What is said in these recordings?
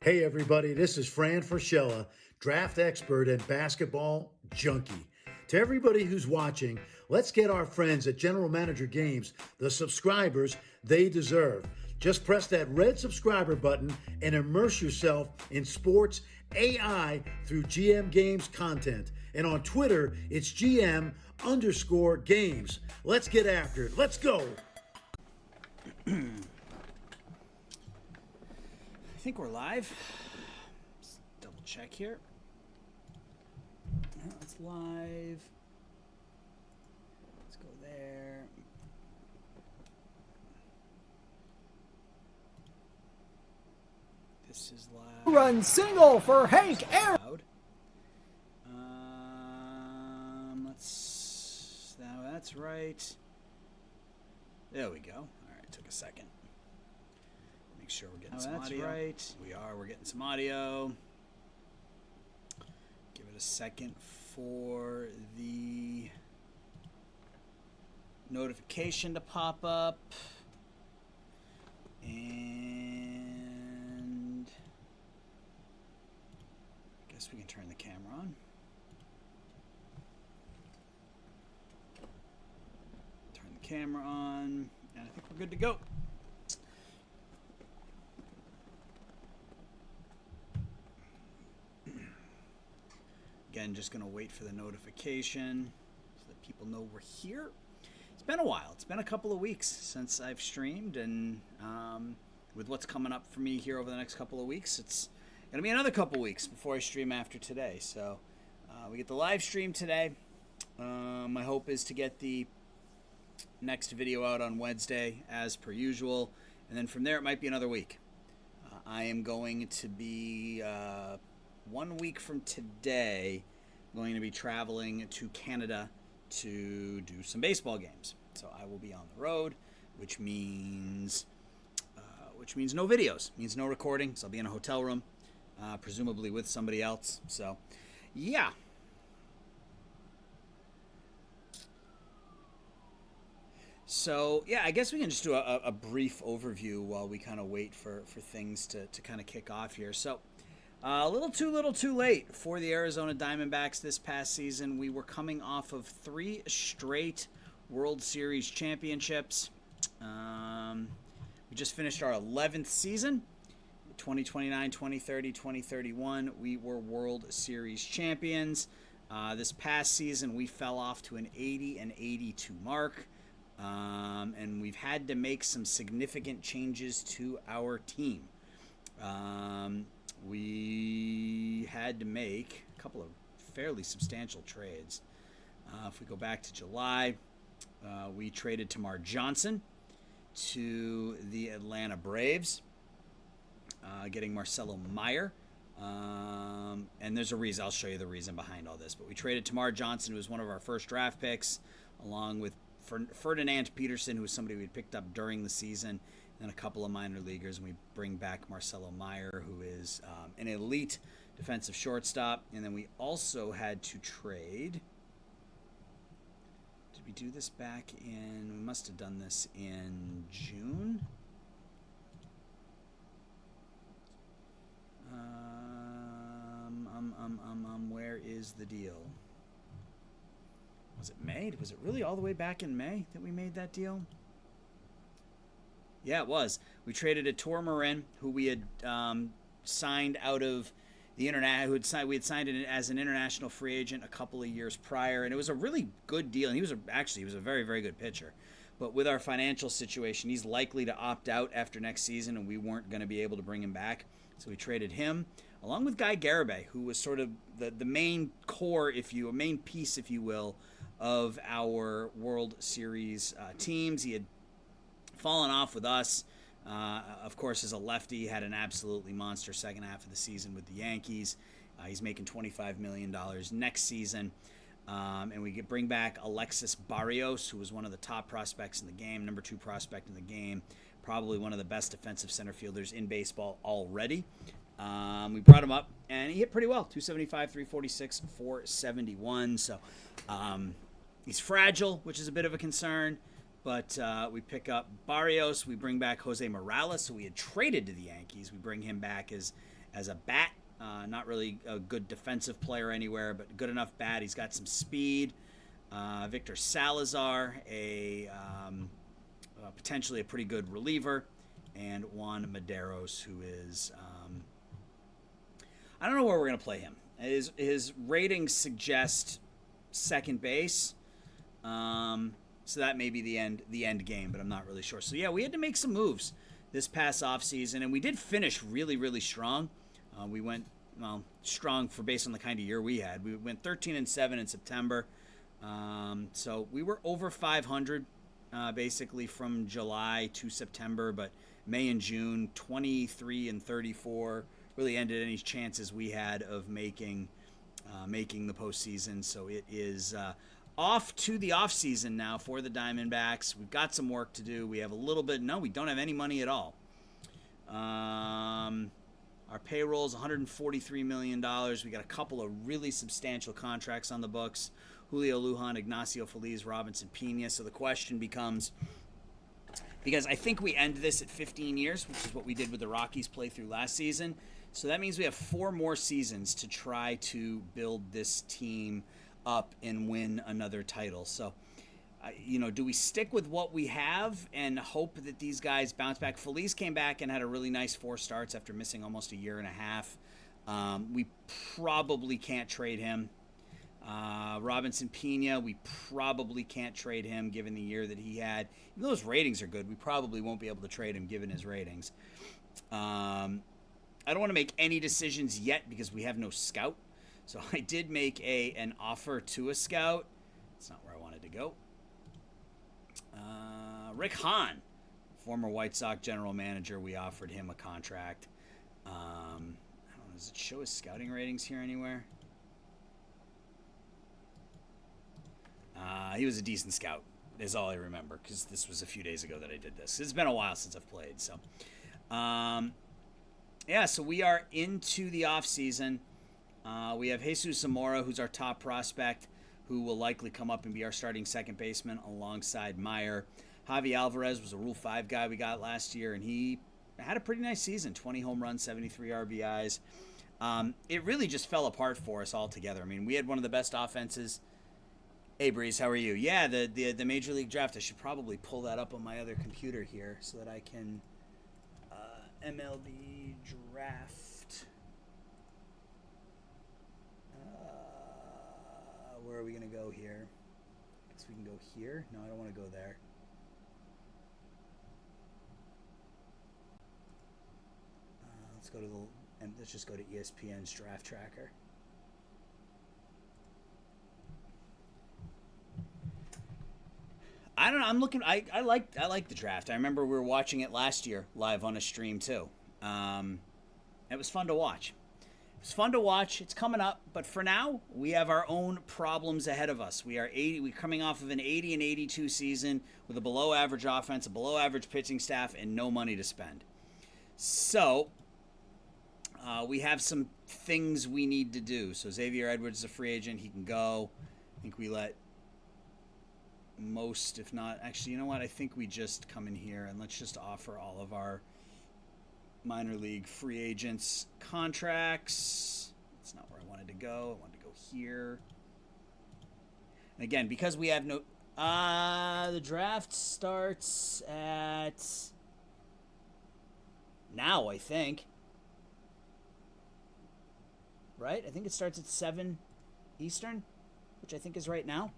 Hey everybody, this is Fran Fraschella, draft expert and basketball junkie. To everybody who's watching, let's get our friends at General Manager Games the subscribers they deserve. Just press that red subscriber button and immerse yourself in sports AI through GM Games content. And on Twitter, it's GM_games. Let's get after it. Let's go. I think we're live. Let's double check here. Yeah, it's live. Let's go there. This is live. Run single for Hank Aaron. Now that's right. There we go. All right, took a second. Make sure we're getting some audio. Right. We are. We're getting some audio. Give it a second for the notification to pop up. And I guess we can turn the camera on. Turn the camera on. And I think we're good to go. Again, just going to wait for the notification so that people know we're here. It's been a while. It's been a couple of weeks since I've streamed, and with what's coming up for me here over the next couple of weeks, it's going to be another couple of weeks before I stream after today. So we get the live stream today. My hope is to get the next video out on Wednesday as per usual, and then from there it might be another week. I am going to be 1 week from today, I'm going to be traveling to Canada to do some baseball games. So I will be on the road, which means no videos, means no recording. So I'll be in a hotel room, presumably with somebody else. So, yeah. So, yeah, I guess we can just do a brief overview while we kind of wait for things to kind of kick off here. So, a little too late for the Arizona Diamondbacks this past season. We were coming off of 3 straight World Series championships. We just finished our 11th season. 2029, 2030, 2031, we were World Series champions. This past season, we fell off to an 80 and 82 mark. And we've had to make some significant changes to our team. We had to make a couple of fairly substantial trades. If we go back to July, we traded Tamar Johnson to the Atlanta Braves, getting Marcelo Meyer. And there's a reason. I'll show you the reason behind all this. But we traded Tamar Johnson, who was one of our first draft picks, along with Ferdinand Peterson, who was somebody we picked up during the season, and a couple of minor leaguers, and we bring back Marcelo Meyer, who is an elite defensive shortstop. And then we also had to trade. Did we do this back in? We must have done this in June. Where is the deal? Was it May? Was it really all the way back in May that we made that deal? Yeah, it was. We traded Ettore Marin, who we had signed out of the internet, we had signed it as an international free agent a couple of years prior, and it was a really good deal. And he was a very, very good pitcher. But with our financial situation, he's likely to opt out after next season, and we weren't going to be able to bring him back. So we traded him, along with Guy Garibay, who was sort of the main core, main piece, if you will, of our World Series teams. He had fallen off with us. Of course, as a lefty, had an absolutely monster second half of the season with the Yankees. He's making $25 million next season. And we bring back Alexis Barrios, who was one of the top prospects in the game, number 2 prospect in the game, probably one of the best defensive center fielders in baseball already. We brought him up, and he hit pretty well, 275, 346, 471. So he's fragile, which is a bit of a concern. But we pick up Barrios. We bring back Jose Morales, who we had traded to the Yankees. We bring him back as as a bat. Not really a good defensive player anywhere, but good enough bat. He's got some speed. Victor Salazar, potentially a pretty good reliever, and Juan Medeiros, who is I don't know where we're going to play him. His ratings suggest second base, so that may be the end game, but I'm not really sure. So yeah, we had to make some moves this past offseason, and we did finish really, really strong. We went strong for based on the kind of year we had. We went 13-7 in September, so we were over 500 basically from July to September, but May and June 23-34 really ended any chances we had of making the postseason. So it is off to the offseason now for the Diamondbacks. We've got some work to do. We have a little bit. No, we don't have any money at all. Our payroll is $143 million. We got a couple of really substantial contracts on the books. Julio Lujan, Ignacio Feliz, Robinson Pina. So the question becomes, because I think we end this at 15 years, which is what we did with the Rockies playthrough last season. So that means we have 4 more seasons to try to build this team up and win another title. So, do we stick with what we have and hope that these guys bounce back? Feliz came back and had a really nice 4 starts after missing almost a year and a half. We probably can't trade him. Robinson Pina, we probably can't trade him given the year that he had. Even though his ratings are good, we probably won't be able to trade him given his ratings. I don't want to make any decisions yet because we have no scout. So I did make an offer to a scout. It's not where I wanted to go. Rick Hahn, former White Sox general manager, we offered him a contract. I don't know, does it show his scouting ratings here anywhere? He was a decent scout, is all I remember, because this was a few days ago that I did this. It's been a while since I've played, so. So we are into the offseason. We have Jesus Zamora, who's our top prospect, who will likely come up and be our starting second baseman alongside Meyer. Javi Alvarez was a Rule 5 guy we got last year, and he had a pretty nice season, 20 home runs, 73 RBIs. It really just fell apart for us altogether. I mean, we had one of the best offenses. Hey, Breeze, how are you? Yeah, the Major League Draft. I should probably pull that up on my other computer here so that I can MLB Draft. Where are we going to go here? I guess we can go here. No, I don't want to go there. Let's just go to ESPN's draft tracker. I don't know. I'm looking. I like the draft. I remember we were watching it last year live on a stream too. It was fun to watch. It's coming up, but for now, we have our own problems ahead of us. We're coming off of an 80 and 82 season with a below average offense, a below average pitching staff, and no money to spend. So, we have some things we need to do. So Xavier Edwards is a free agent. He can go. I think we let most, if not, actually, you know what? I think we just come in here and let's just offer all of our minor league free agents contracts. That's not where I wanted to go. I wanted to go here. And again, because we have no the draft starts at now, I think. Right? I think it starts at 7 Eastern, which I think is right now.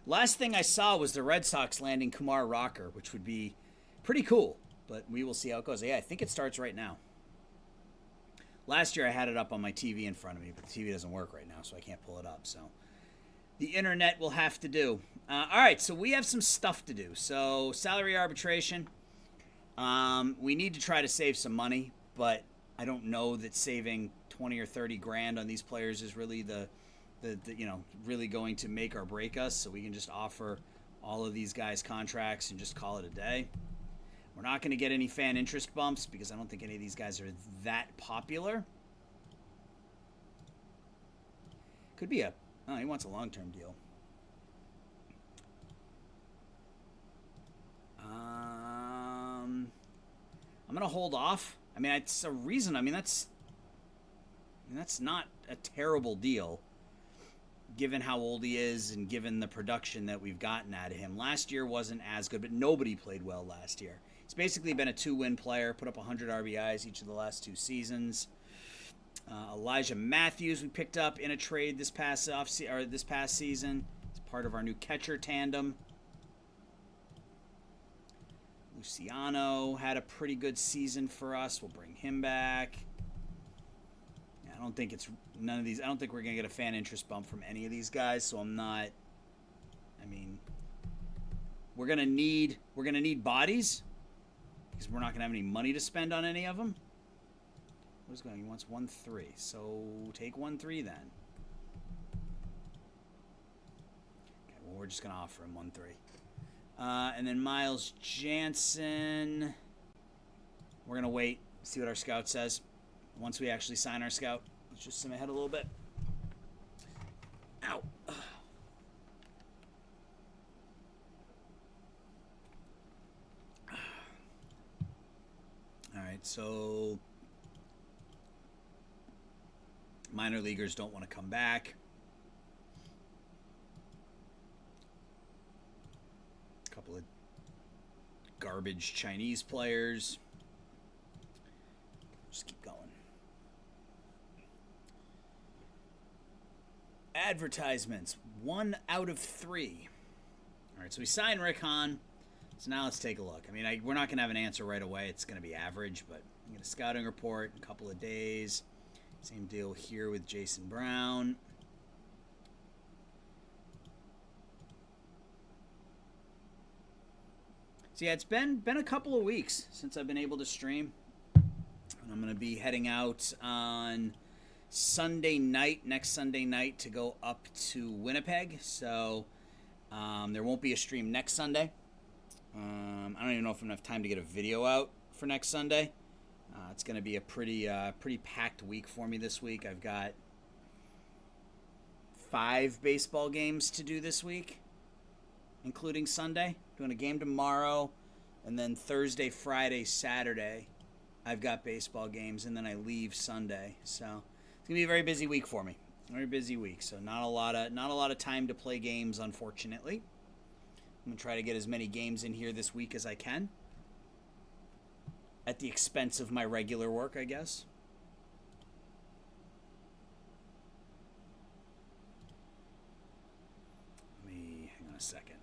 Last thing I saw was the Red Sox landing Kumar Rocker, which would be pretty cool. But we will see how it goes. Yeah, I think it starts right now. Last year I had it up on my TV in front of me, but the TV doesn't work right now, so I can't pull it up. So the internet will have to do. All right, so we have some stuff to do. So salary arbitration. We need to try to save some money, but I don't know that saving 20 or 30 grand on these players is really the really going to make or break us. So we can just offer all of these guys contracts and just call it a day. We're not going to get any fan interest bumps because I don't think any of these guys are that popular. Could be he wants a long-term deal. I'm going to hold off. I mean, it's a reason. I mean, that's And that's not a terrible deal, given how old he is and given the production that we've gotten out of him. Last year wasn't as good, but nobody played well last year. He's basically been a 2-win player, put up 100 RBIs each of the last 2 seasons. Elijah Matthews we picked up in a trade this past season. He's part of our new catcher tandem. Luciano had a pretty good season for us. We'll bring him back. Yeah, I don't think we're gonna get a fan interest bump from any of these guys. So I'm not. I mean, we're gonna need bodies because we're not gonna have any money to spend on any of them. What's going on? He wants 1-3. So take 1-3 then. Okay, well, we're just going to offer him 1-3. And then Miles Jansen. We're going to wait, see what our scout says. Once we actually sign our scout. Let's just zoom ahead a little bit. Ow. All right, so minor leaguers don't want to come back. A couple of garbage Chinese players. Just keep going. Advertisements. 1 out of 3. All right, so we signed Rick Hahn. So now let's take a look. I mean, we're not going to have an answer right away. It's going to be average, but I'm going to scouting report in a couple of days. Same deal here with Jason Brown. So yeah, it's been a couple of weeks since I've been able to stream. And I'm going to be heading out on Sunday night, next Sunday night, to go up to Winnipeg. So there won't be a stream next Sunday. I don't even know if I'm going to have time to get a video out for next Sunday. It's going to be a pretty packed week for me this week. I've got 5 baseball games to do this week, including Sunday. Doing a game tomorrow, and then Thursday, Friday, Saturday, I've got baseball games, and then I leave Sunday. So it's going to be a very busy week for me. Very busy week. So not a lot of time to play games, unfortunately. I'm going to try to get as many games in here this week as I can. At the expense of my regular work, I guess. Let me hang on a second.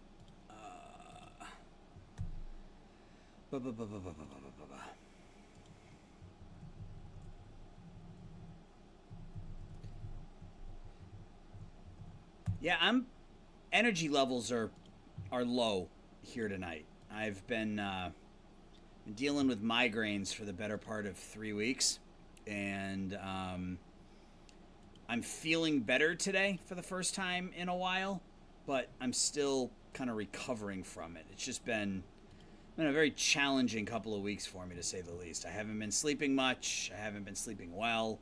Yeah, energy levels are low here tonight. I've been dealing with migraines for the better part of 3 weeks, and I'm feeling better today for the first time in a while, but I'm still kind of recovering from it. It's just been a very challenging couple of weeks for me, to say the least. I haven't been sleeping much. I haven't been sleeping well.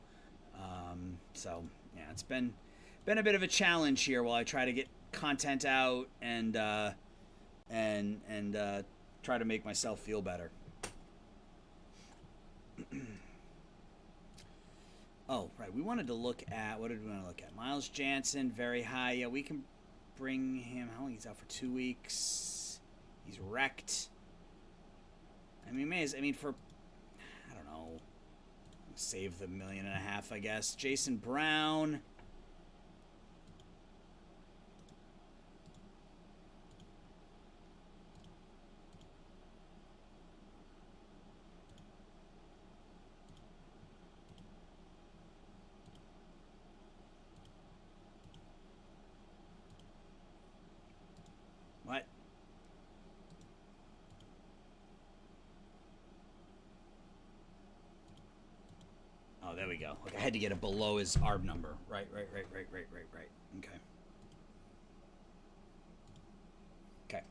So yeah, it's been a bit of a challenge here while I try to get content out and try to make myself feel better. Oh, right. We wanted to look at, what did we want to look at? Miles Jansen, very high. Yeah, we can bring him. How long? He's out for 2 weeks. He's wrecked. I mean, for, I don't know, save the $1.5 million, I guess. Jason Brown. What? Oh, there we go. Look, I had to get it below his ARB number. Right. Okay. Okay.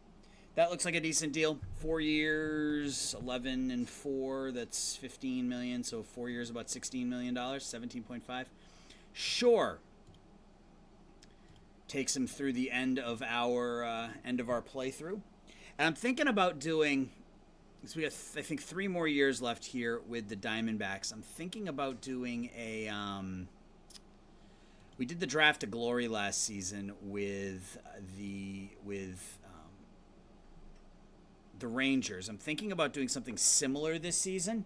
That looks like a decent deal. 4 years, 11 and 4. That's $15 million. So 4 years, about $16 million. 17.5. Sure. Takes him through the end of our playthrough. And I'm thinking about doing. So we have, I think, 3 more years left here with the Diamondbacks. I'm thinking about doing a we did the Draft to Glory last season with the Rangers. I'm thinking about doing something similar this season,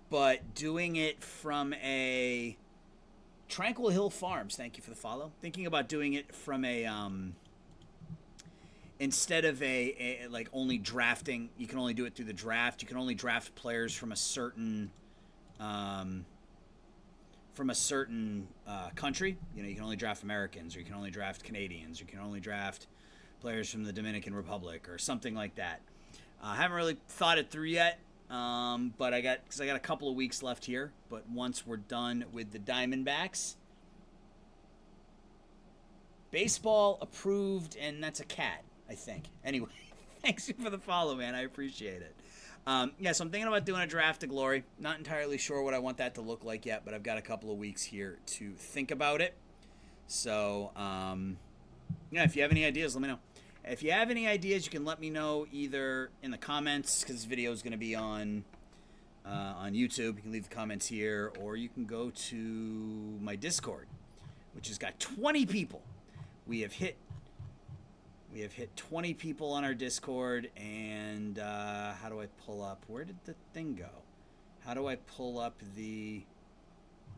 but doing it from a Tranquil Hill Farms. Thank you for the follow. Thinking about doing it from a instead of a like only drafting. You can only do it through the draft. You can only draft players from a certain country. You know, you can only draft Americans, or you can only draft Canadians, or you can only draft players from the Dominican Republic, or something like that. I haven't really thought it through yet, but I got a couple of weeks left here. But once we're done with the Diamondbacks, baseball approved, and that's a cat, I think. Anyway, thanks for the follow, man. I appreciate it. Yeah, so I'm thinking about doing a Draft to Glory. Not entirely sure what I want that to look like yet, but I've got a couple of weeks here to think about it. So, yeah, if you have any ideas, let me know. If you have any ideas, you can let me know either in the comments, because this video is going to be on YouTube. You can leave the comments here, or you can go to my Discord, which has got 20 people. We have hit 20 people on our Discord, and how do I pull up? Where did the thing go? How do I pull up the?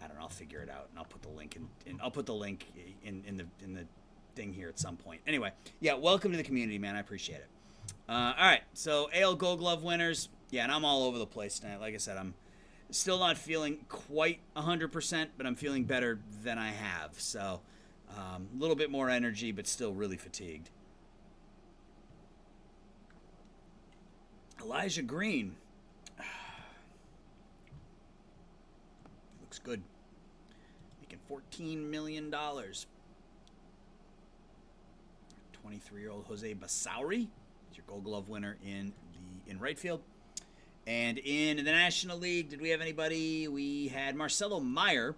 I don't know. I'll figure it out, and I'll put the link in. I'll put the link in the thing here at some point. Anyway, yeah, welcome to the community, man. I appreciate it. All right, so AL Gold Glove winners. Yeah, and I'm all over the place tonight. Like I said, I'm still not feeling quite 100%, but I'm feeling better than I have. So a little bit more energy, but still really fatigued. Elijah Green. Looks good. Making $14 million. 23-year-old Jose Basauri is your Gold Glove winner in right field. And in the National League, did we have anybody? We had Marcelo Meyer,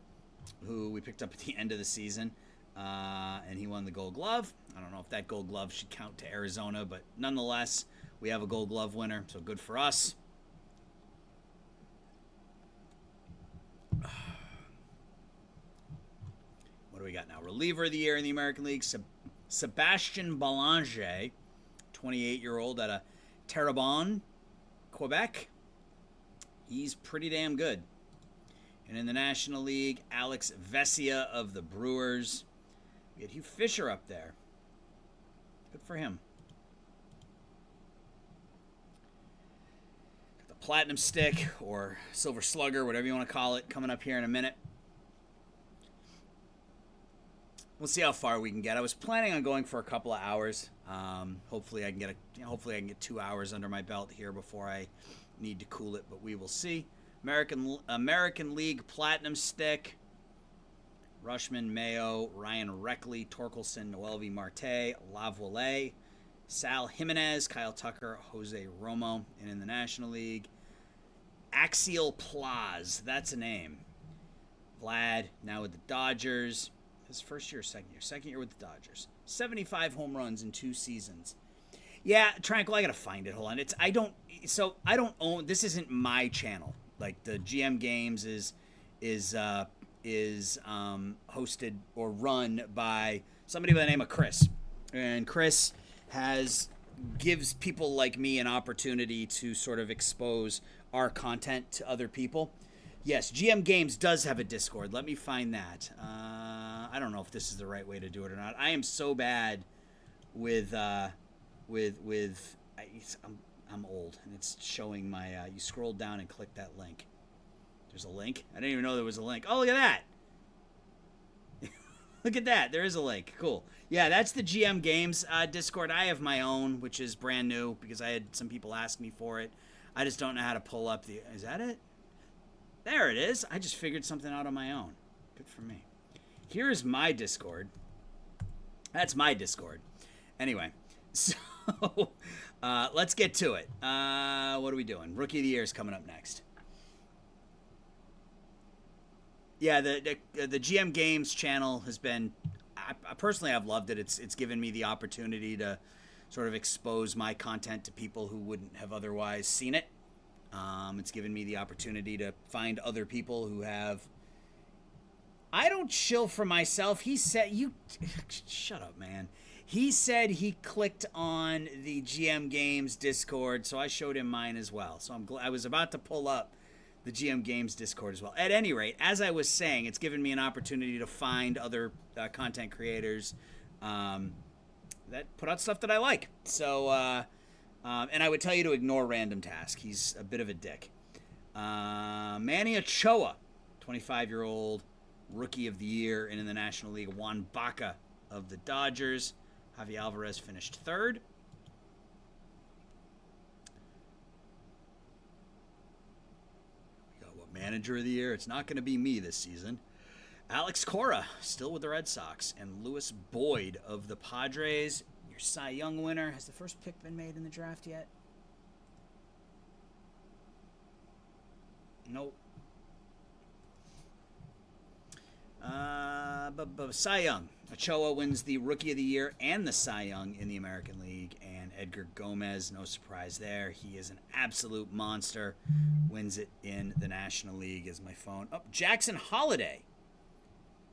who we picked up at the end of the season, and he won the Gold Glove. I don't know if that Gold Glove should count to Arizona, but nonetheless, we have a Gold Glove winner, so good for us. What do we got now? Reliever of the year in the American League, Sebastian Balanche, 28-year-old out of Terrebonne, Quebec. He's pretty damn good. And in the National League, Alex Vesia of the Brewers. We had Hugh Fisher up there. Good for him. Got the Platinum Stick or Silver Slugger, whatever you want to call it, coming up here in a minute. We'll see how far we can get. I was planning on going for a couple of hours. Hopefully I can get 2 hours under my belt here before I need to cool it, but we will see. American League Platinum Stick. Rushman, Mayo, Ryan Reckley, Torkelson, Noelvi Marte, Lavallee, Sal Jimenez, Kyle Tucker, Jose Romo. And in the National League, Axial Plaz. That's a name. Vlad, now with the Dodgers. His first year or second year? Second year with the Dodgers. 75 home runs in 2 seasons. Yeah, Tranquil, I gotta find it. Hold on. I don't own, this isn't my channel. Like the GM Games is hosted or run by somebody by the name of Chris. And Chris gives people like me an opportunity to sort of expose our content to other people. Yes, GM Games does have a Discord. Let me find that. I don't know if this is the right way to do it or not. I am so bad with I'm old, and it's showing my. You scroll down and click that link. There's a link. I didn't even know there was a link. Oh, look at that. Look at that. There is a link. Cool. Yeah, that's the GM Games Discord. I have my own, which is brand new because I had some people ask me for it. I just don't know how to pull up the. Is that it? There it is. I just figured something out on my own. Good for me. Here's my Discord. That's my Discord. Anyway, so let's get to it. What are we doing? Rookie of the Year is coming up next. Yeah, the GM Games channel has been. I personally, I've loved it. It's given me the opportunity to sort of expose my content to people who wouldn't have otherwise seen it. It's given me the opportunity to find other people who have I don't chill for myself. He said, you shut up, man. He said he clicked on the GM Games Discord, so I showed him mine as well. So I was about to pull up the GM Games Discord as well. At any rate, as I was saying, it's given me an opportunity to find other content creators that put out stuff that I like. So, and I would tell you to ignore Random Task. He's a bit of a dick. Manny Ochoa, 25-year-old Rookie of the Year, and in the National League, Juan Baca of the Dodgers. Javi Alvarez finished third. We got what, Manager of the Year? It's not going to be me this season. Alex Cora, still with the Red Sox, and Lewis Boyd of the Padres. Your Cy Young winner. Has the first pick been made in the draft yet? Nope. Cy Young. Ochoa wins the Rookie of the Year and the Cy Young in the American League. And Edgar Gomez, no surprise there. He is an absolute monster. Wins it in the National League. Is my phone up? Jackson Holliday,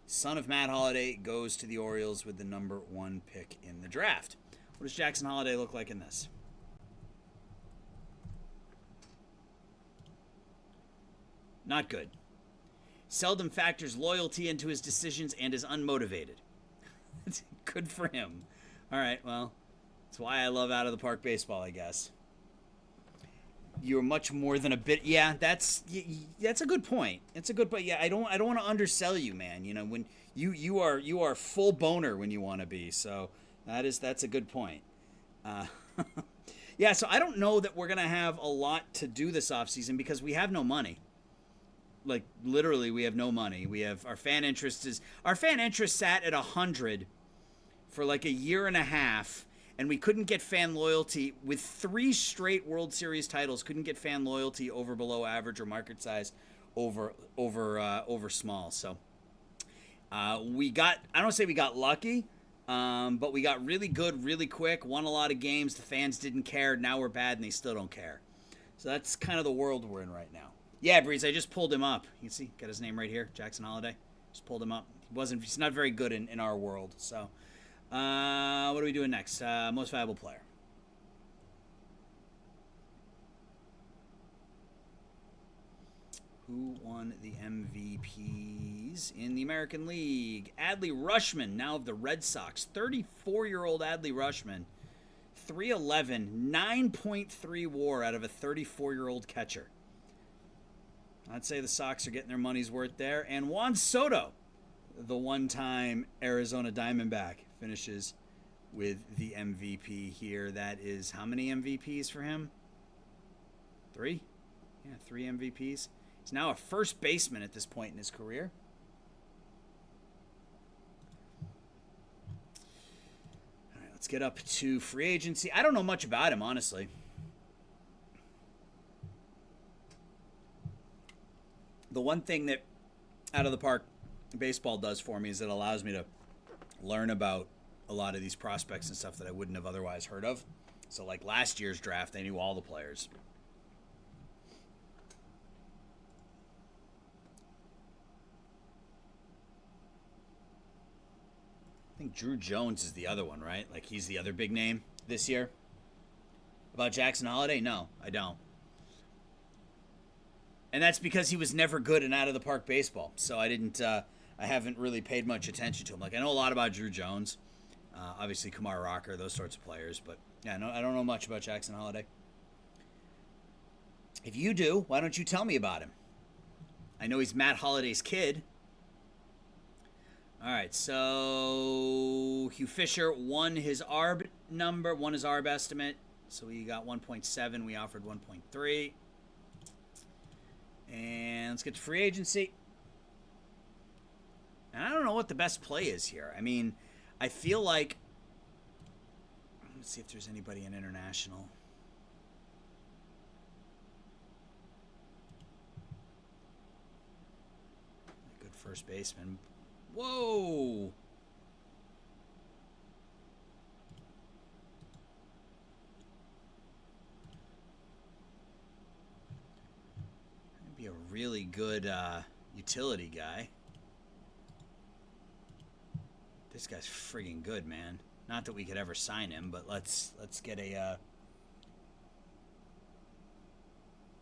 son of Matt Holliday, goes to the Orioles with the number 1 pick in the draft. What does Jackson Holliday look like in this? Not good. Seldom factors loyalty into his decisions and is unmotivated. It's good for him. All right, well, that's why I love out-of-the-park baseball, I guess. You're much more than a bit. Yeah, that's a good point. It's a good point. Yeah, I don't want to undersell you, man. You know, when you are full boner when you want to be. So that's a good point. Yeah, so I don't know that we're gonna have a lot to do this offseason because we have no money. Like, literally, we have no money. We have our fan interest sat at 100 for like a year and a half, and we couldn't get fan loyalty with 3 straight World Series titles. Couldn't get fan loyalty over below average or market size over small. So we got, I don't say we got lucky, but we got really good really quick. Won a lot of games. The fans didn't care. Now we're bad, and they still don't care. So that's kind of the world we're in right now. Yeah, Breeze, I just pulled him up. You can see, got his name right here, Jackson Holliday. Just pulled him up. He's not very good in our world. So, what are we doing next? Most valuable player. Who won the MVPs in the American League? Adley Rutschman, now of the Red Sox. 34-year-old Adley Rutschman. 311, 9.3 WAR out of a 34-year-old catcher. I'd say the Sox are getting their money's worth there. And Juan Soto, the one-time Arizona Diamondback, finishes with the MVP here. That is how many MVPs for him? 3? Yeah, 3 MVPs. He's now a first baseman at this point in his career. All right, let's get up to free agency. I don't know much about him, honestly. The one thing that Out of the Park baseball does for me is it allows me to learn about a lot of these prospects and stuff that I wouldn't have otherwise heard of. So like last year's draft, I knew all the players. I think Drew Jones is the other one, right? Like he's the other big name this year. About Jackson Holliday? No, I don't. And that's because he was never good in out-of-the-park baseball. So I haven't really paid much attention to him. Like, I know a lot about Drew Jones. Obviously, Kumar Rocker, those sorts of players. But, yeah, I don't know much about Jackson Holliday. If you do, why don't you tell me about him? I know he's Matt Holliday's kid. All right, so Hugh Fisher won his ARB estimate. So we got 1.7. We offered 1.3. And let's get to free agency. And I don't know what the best play is here. I mean, I feel like... Let's see if there's anybody in international. Good first baseman. Whoa! Be a really good utility guy. This guy's friggin' good, man. Not that we could ever sign him, but let's get a.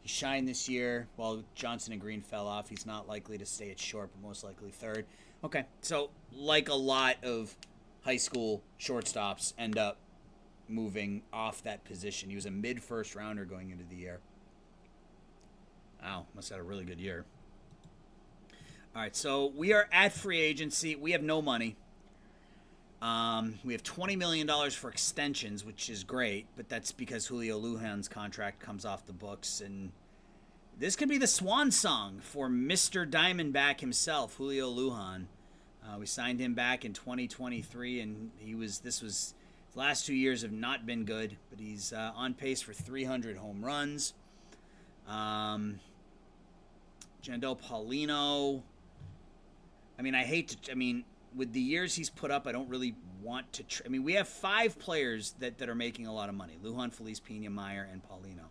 He shined this year. While Johnson and Green fell off, he's not likely to stay at short, but most likely third. Okay, so like a lot of high school shortstops end up moving off that position. He was a mid-first rounder going into the year. Wow, must have had a really good year. All right, so we are at free agency. We have no money. We have $20 million for extensions, which is great, but that's because Julio Lujan's contract comes off the books, and this could be the swan song for Mr. Diamondback himself, Julio Lujan. We signed him back in 2023, and his last 2 years have not been good, but he's on pace for 300 home runs. Jandel Paulino. With the years he's put up, I don't really want to. We have 5 players that are making a lot of money: Lujan, Feliz, Pina, Meyer, and Paulino.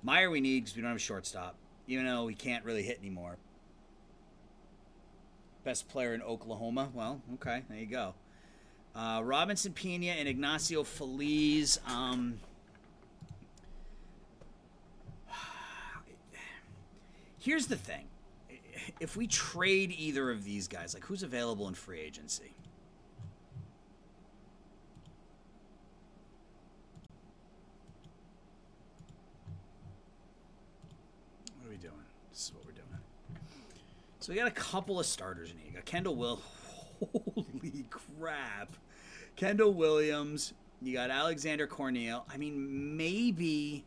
Meyer we need because we don't have a shortstop, even though he can't really hit anymore. Best player in Oklahoma. Well, okay, there you go. Robinson, Pina, and Ignacio Feliz. Here's the thing. If we trade either of these guys, like, who's available in free agency? What are we doing? This is what we're doing. So we got a couple of starters in here. You got Kendall Holy crap. Kendall Williams. You got Alexander Corneal. Maybe...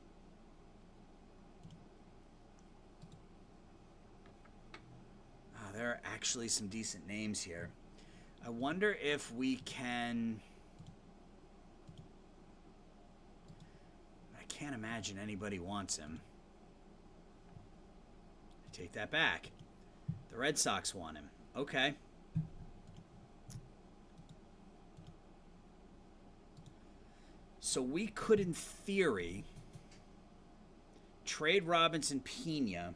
there are actually some decent names here. I wonder if we can... I can't imagine anybody wants him. I take that back. The Red Sox want him. Okay. So we could, in theory, trade Robinson Pina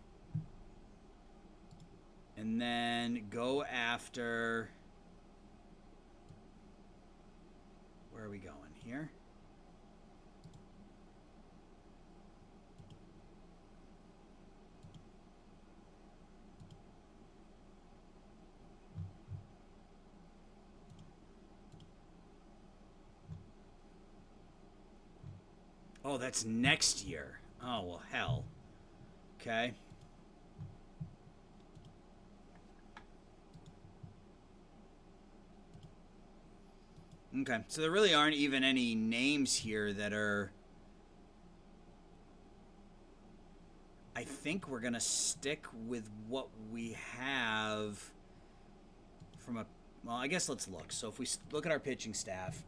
and then go after... Where are we going here? Oh, that's next year. Oh, well, hell. Okay. Okay, so there really aren't even any names here that are... I think we're going to stick with what we have from a... Well, I guess let's look. So if we look at our pitching staff,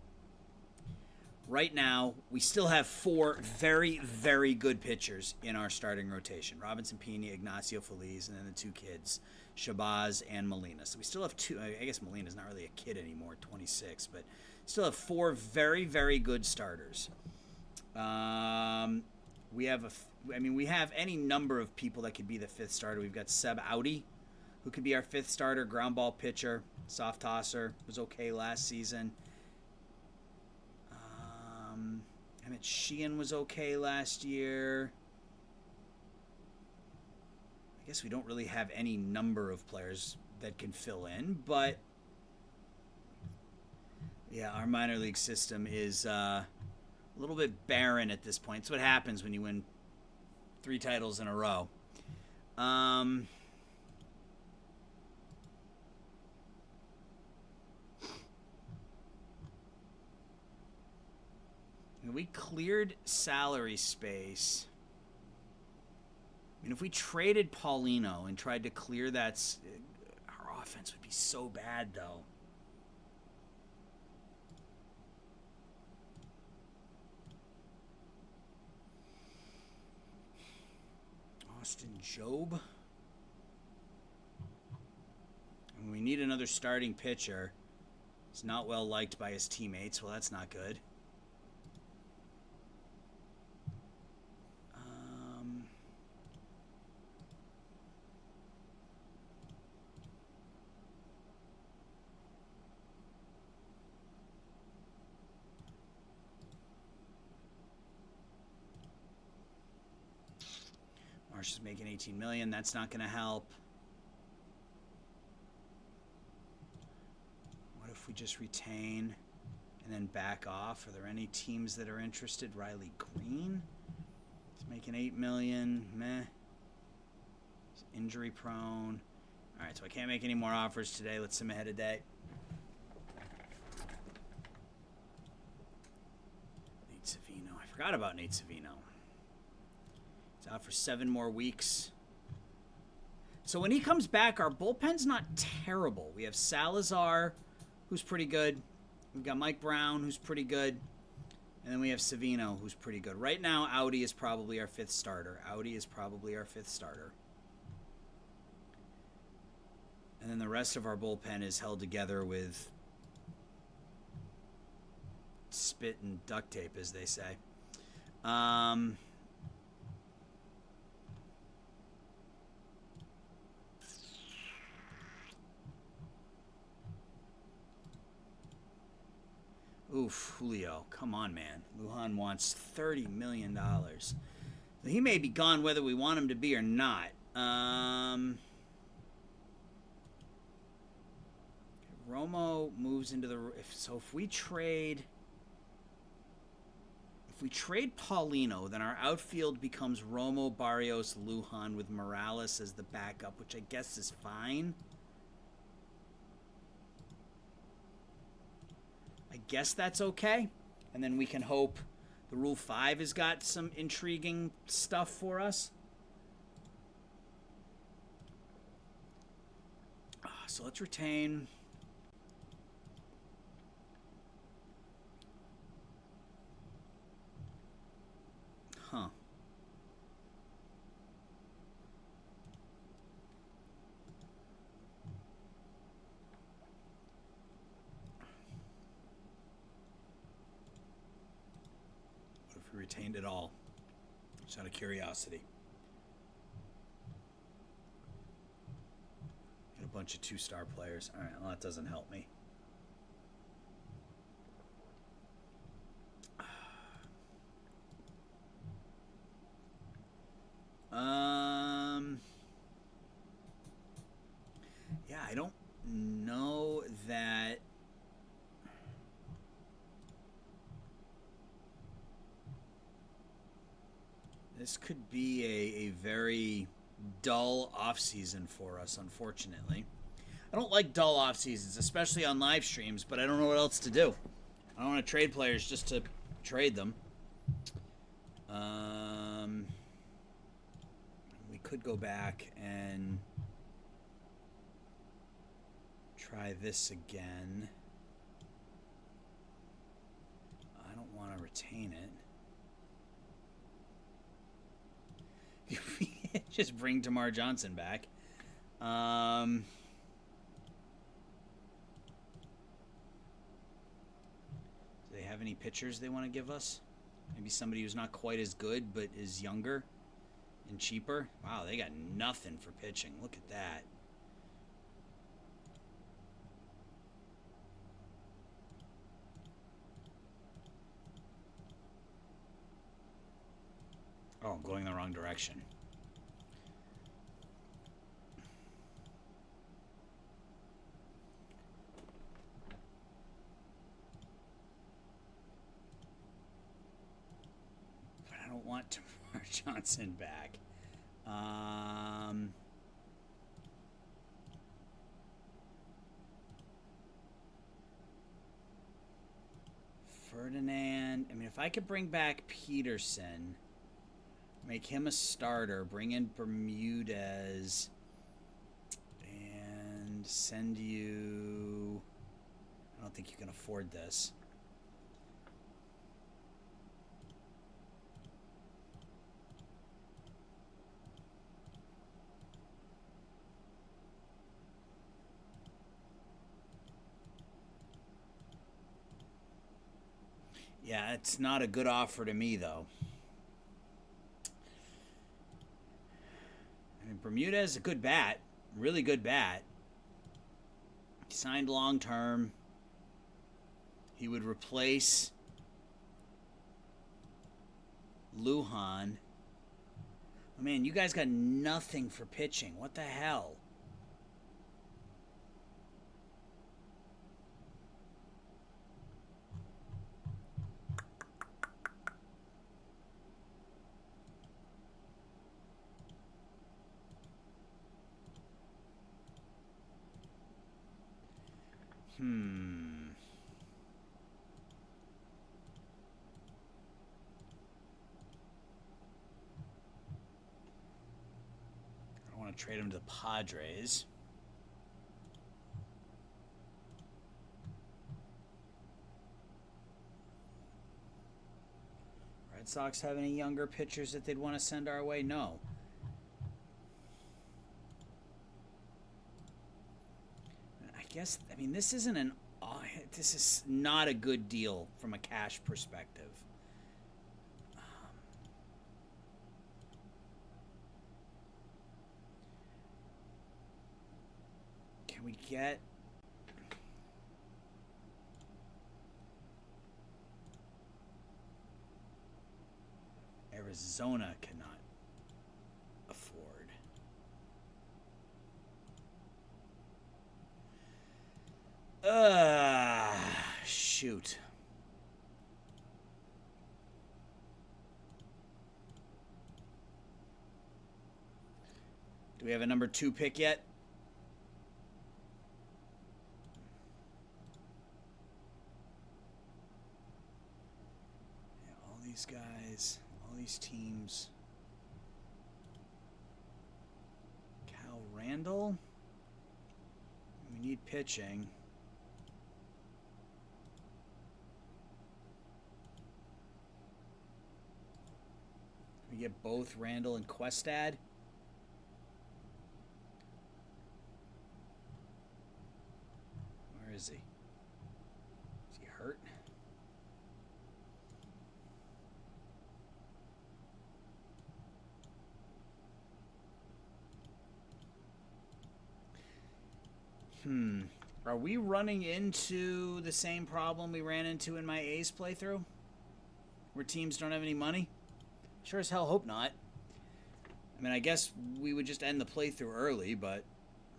right now, we still have 4 very, very good pitchers in our starting rotation. Robinson, Pina, Ignacio Feliz, and then the 2 kids, Shabazz and Molina. So we still have 2... I guess Molina's not really a kid anymore, 26, but still have 4 very, very good starters. We have we have any number of people that could be the 5th starter. We've got Seb Audi, who could be our 5th starter, ground ball pitcher, soft tosser, was okay last season. Emmett Sheehan was okay last year. I guess we don't really have any number of players that can fill in, but yeah, our minor league system is a little bit barren at this point. It's what happens when you win 3 titles in a row. We cleared salary space. If we traded Paulino and tried to clear that, our offense would be so bad, though. Austin Job. We need another starting pitcher. He's not well liked by his teammates. Well, that's not good. Marsh is making $18 million. That's not going to help. What if we just retain and then back off? Are there any teams that are interested? Riley Green is making $8 million. Meh. He's injury prone. All right, so I can't make any more offers today. Let's submit a day. Nate Savino. I forgot about Nate Savino. He's out for 7 more weeks. So when he comes back, our bullpen's not terrible. We have Salazar, who's pretty good. We've got Mike Brown, who's pretty good. And then we have Savino, who's pretty good. Right now, Audi is probably our 5th starter. And then the rest of our bullpen is held together with spit and duct tape, as they say. Oof, Julio. Come on, man. Lujan wants $30 million. He may be gone whether we want him to be or not. Romo moves into the... If we trade Paulino, then our outfield becomes Romo, Barrios, Lujan with Morales as the backup, which I guess is fine. I guess that's okay. And then we can hope the Rule 5 has got some intriguing stuff for us. So let's retain... Huh. What if we retained it all? Just out of curiosity. Get a bunch of 2-star players. All right, well, that doesn't help me. Yeah, I don't know that. This could be a very dull off-season for us, unfortunately. I don't like dull off-seasons, especially on live streams, but I don't know what else to do. I don't want to trade players just to trade them. We could go back and try this again. I don't want to retain it. Just bring Tamar Johnson back. Do they have any pitchers they want to give us? Maybe somebody who's not quite as good but is younger and cheaper. Wow, they got nothing for pitching. Look at that. Oh, I'm going the wrong direction. But I don't want Tamar Johnson back. Ferdinand. I mean, if I could bring back Peterson, make him a starter, bring in Bermudez, and send you... I don't think you can afford this. Yeah, it's not a good offer to me, though. I mean, Bermudez is a good bat. Really good bat. He signed long-term. He would replace Lujan. Oh, man, you guys got nothing for pitching. What the hell? I want to trade him to the Padres. Red Sox have any younger pitchers that they'd want to send our way? No. I mean, this isn't this is not a good deal from a cash perspective. Can we get... Arizona cannot afford. Shoot. Do we have a number 2 pick yet? Yeah, all these guys, all these teams. Cal Randall? We need pitching. We get both Randall and Questad. Where is he? Is he hurt? Are we running into the same problem we ran into in my A's playthrough? Where teams don't have any money? Sure as hell hope not. I mean, I guess we would just end the playthrough early, but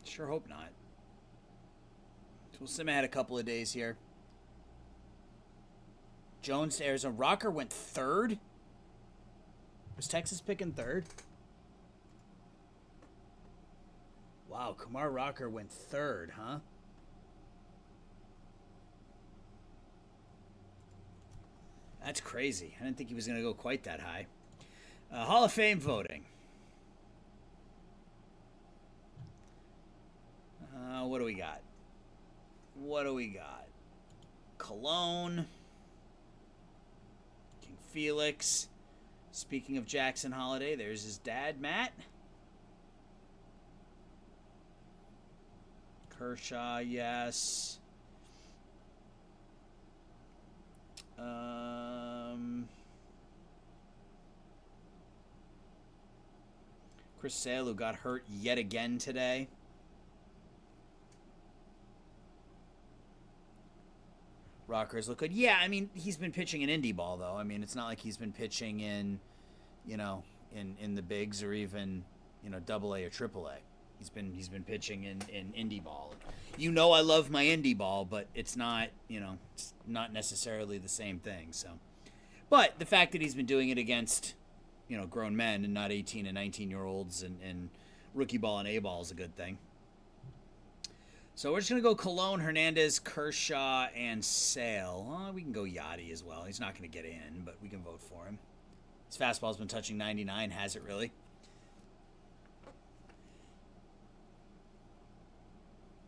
sure hope not. So Sima had a couple of days here. Jones to Arizona. Rocker went 3rd? Was Texas picking 3rd? Wow, Kumar Rocker went 3rd, huh? That's crazy. I didn't think he was going to go quite that high. Hall of Fame voting. What do we got? What do we got? Cologne. King Felix. Speaking of Jackson Holiday, there's his dad, Matt. Kershaw, yes. Chris Sale, who got hurt yet again today. Rockers look good. Yeah, I mean, he's been pitching in indie ball, though. I mean, it's not like he's been pitching in, you know, in the bigs or even, you know, AA or AAA. He's been pitching in indie ball. You know, I love my indie ball, but it's not, you know, it's not necessarily the same thing. So, but the fact that he's been doing it against, you know, grown men and not 18 and 19-year-olds and rookie ball and A ball is a good thing. So we're just going to go Cologne, Hernandez, Kershaw, and Sale. Well, we can go Yachty as well. He's not going to get in, but we can vote for him. His fastball's been touching 99, has it really?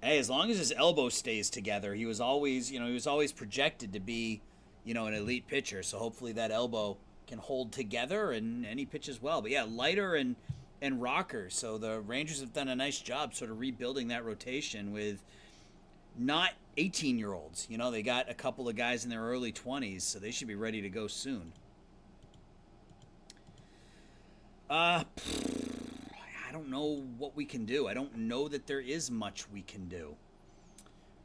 Hey, as long as his elbow stays together, he was always projected to be, you know, an elite pitcher. So hopefully that elbow can hold together and he pitches well. But yeah, Leiter and Rocker. So the Rangers have done a nice job sort of rebuilding that rotation with not 18-year-olds. You know, they got a couple of guys in their early 20s, so they should be ready to go soon. I don't know what we can do. I don't know that there is much we can do.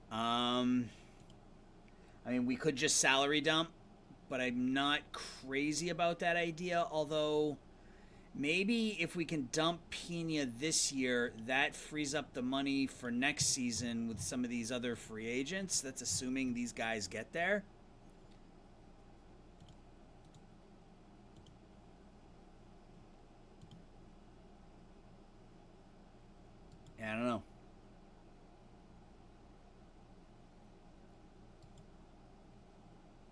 I mean, we could just salary dump, but I'm not crazy about that idea, although Maybe if we can dump Pino this year, that frees up the money for next season with some of these other free agents. That's assuming these guys get there. Yeah, I don't know.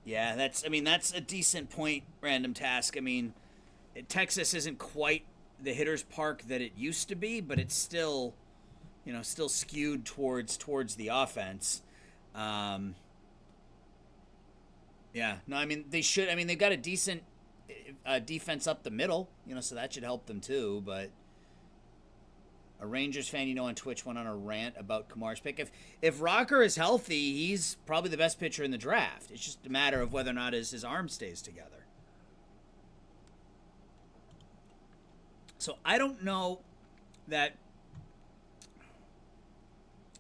Yeah, that's a decent point, Random Task. I mean, Texas isn't quite the hitter's park that it used to be, but it's still, still skewed towards the offense. Yeah, no, I mean they should. I mean they've got a decent defense up the middle, so that should help them too. But a Rangers fan, on Twitch went on a rant about Kamar's pick. If Rocker is healthy, he's probably the best pitcher in the draft. It's just a matter of whether or not his arm stays together. So I don't know that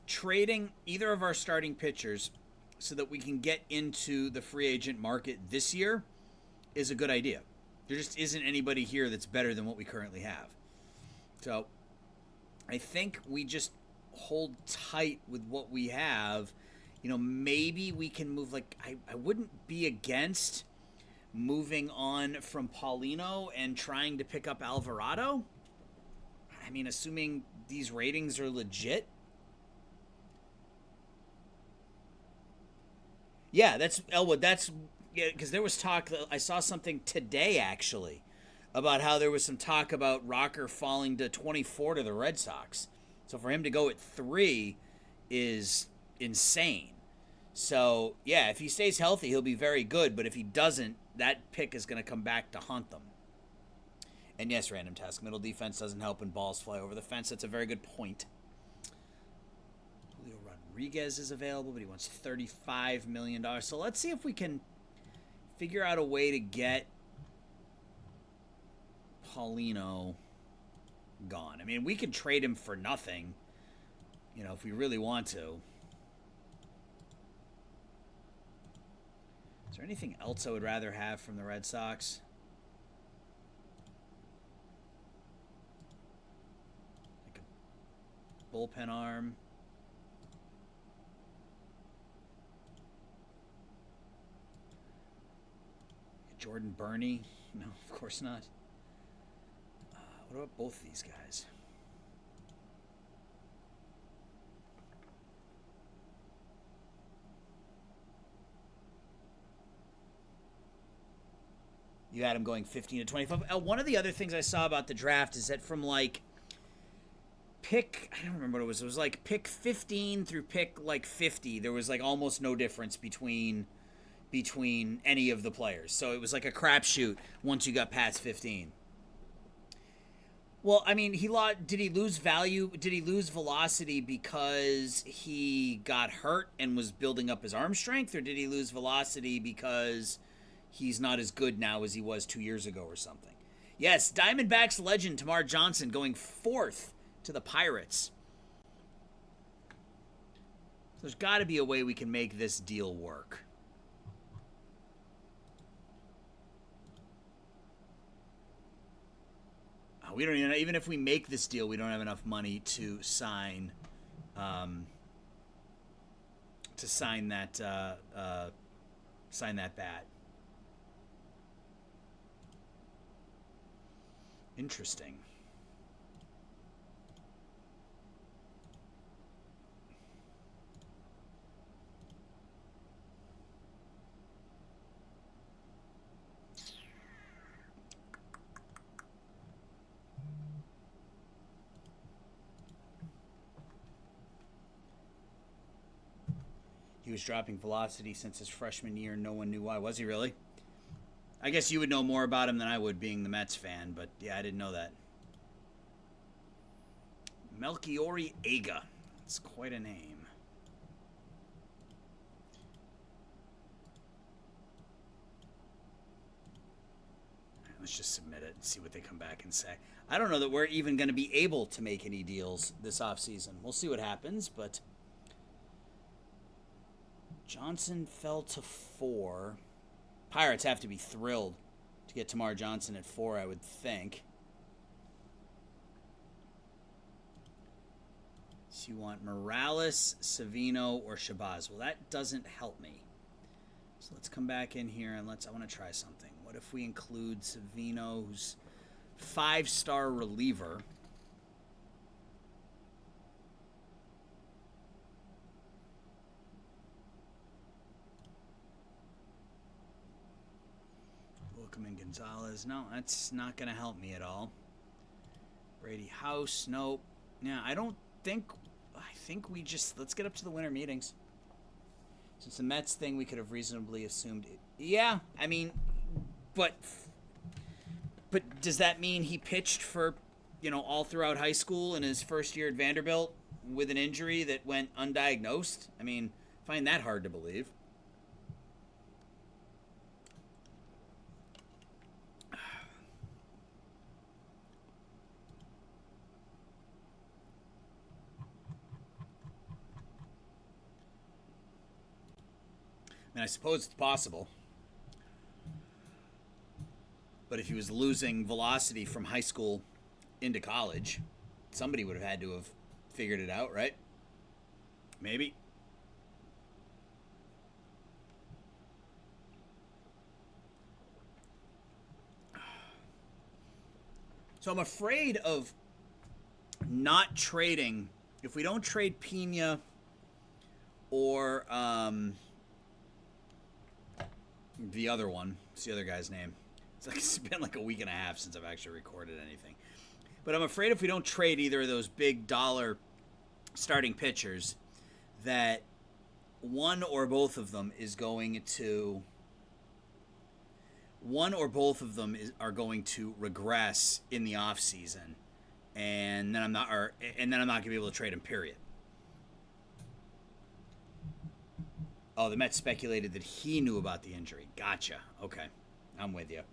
trading either of our starting pitchers so that we can get into the free agent market this year is a good idea. There just isn't anybody here that's better than what we currently have. So I think we just hold tight with what we have. Maybe we can move. I wouldn't be against moving on from Paulino and trying to pick up Alvarado. I mean, assuming these ratings are legit. Yeah, that's Elwood. That's because there was talk. I saw something today actually about how there was some talk about Rocker falling to 24 to the Red Sox. So for him to go at 3 is insane. So, yeah, if he stays healthy, he'll be very good. But if he doesn't, that pick is going to come back to haunt them. And yes, Random Task, middle defense doesn't help when balls fly over the fence. That's a very good point. Julio Rodriguez is available, but he wants $35 million. So let's see if we can figure out a way to get Paulino gone. I mean, we could trade him for nothing, if we really want to. Is there anything else I would rather have from the Red Sox? Like a bullpen arm. Jordan Burney? No, of course not. What about both these guys? You had him going 15 to 25. One of the other things I saw about the draft is that from pick, I don't remember what it was. It was pick 15 through pick 50. There was almost no difference between any of the players. So it was a crapshoot once you got past 15. Well, I mean, did he lose value? Did he lose velocity because he got hurt and was building up his arm strength? Or did he lose velocity because he's not as good now as he was 2 years ago or something? Yes, Diamondbacks legend Tamar Johnson going 4th to the Pirates. So there's got to be a way we can make this deal work. We don't even if we make this deal, we don't have enough money to sign that bat. Interesting. He was dropping velocity since his freshman year. No one knew why. Was he really? I guess you would know more about him than I would, being the Mets fan. But, yeah, I didn't know that. Melchiori Aga. That's quite a name. All right, let's just submit it and see what they come back and say. I don't know that we're even going to be able to make any deals this offseason. We'll see what happens, but Johnson fell to 4. Pirates have to be thrilled to get Tamar Johnson at 4, I would think. So you want Morales, Savino, or Shabazz. Well, that doesn't help me. So let's come back in here and I want to try something. What if we include Savino, who's 5-star reliever? Welcome in Gonzalez. No, that's not going to help me at all. Brady House, nope. Yeah, I think we just, let's get up to the winter meetings. Since the Mets thing, we could have reasonably assumed it. Yeah, I mean, but does that mean he pitched for, all throughout high school and his first year at Vanderbilt with an injury that went undiagnosed? I mean, I find that hard to believe. I mean, I suppose it's possible. But if he was losing velocity from high school into college, somebody would have had to have figured it out, right? Maybe. So I'm afraid of not trading. If we don't trade Pino or the other one, what's the other guy's name? It's been like a week and a half since I've actually recorded anything. But I'm afraid if we don't trade either of those big dollar starting pitchers, that one or both of them are going to regress in the offseason, and then I'm not going to be able to trade them, period. Oh, the Mets speculated that he knew about the injury. Gotcha. Okay. I'm with you.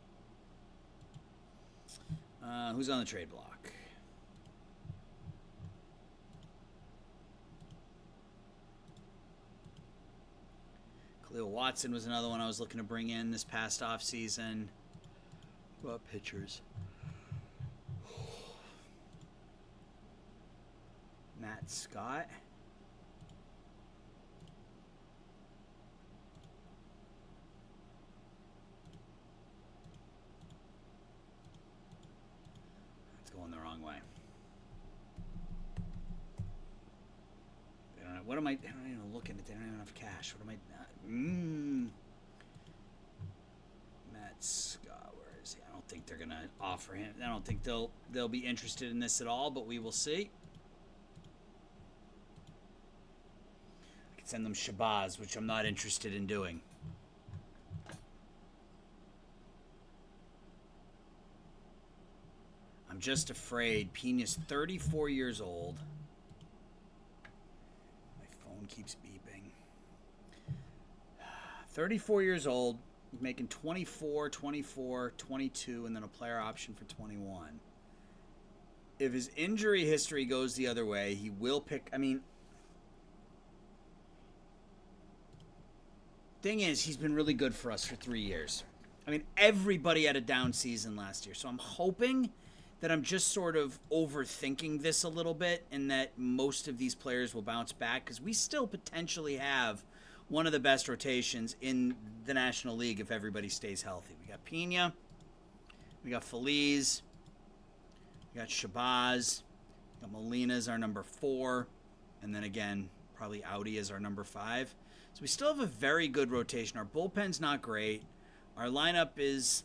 Who's on the trade block? Khalil Watson was another one I was looking to bring in this past offseason. What about pitchers? Matt Scott. Going the wrong way. What am I? I don't even look at it. They don't even have cash. What am I? Matt Scott, where is he? I don't think they're gonna offer him. I don't think they'll be interested in this at all. But we will see. I could send them Shabazz, which I'm not interested in doing. I'm just afraid. Pina's 34 years old. My phone keeps beeping. 34 years old, making 24, 22, and then a player option for 21. If his injury history goes the other way, he will pick. I mean, thing is, he's been really good for us for 3 years. I mean, everybody had a down season last year, so I'm hoping that I'm just sort of overthinking this a little bit and that most of these players will bounce back because we still potentially have one of the best rotations in the National League if everybody stays healthy. We got Pino, we got Feliz, we got Shabazz, we got Molina as our number 4, and then again, probably Audi as our number 5. So we still have a very good rotation. Our bullpen's not great. Our lineup is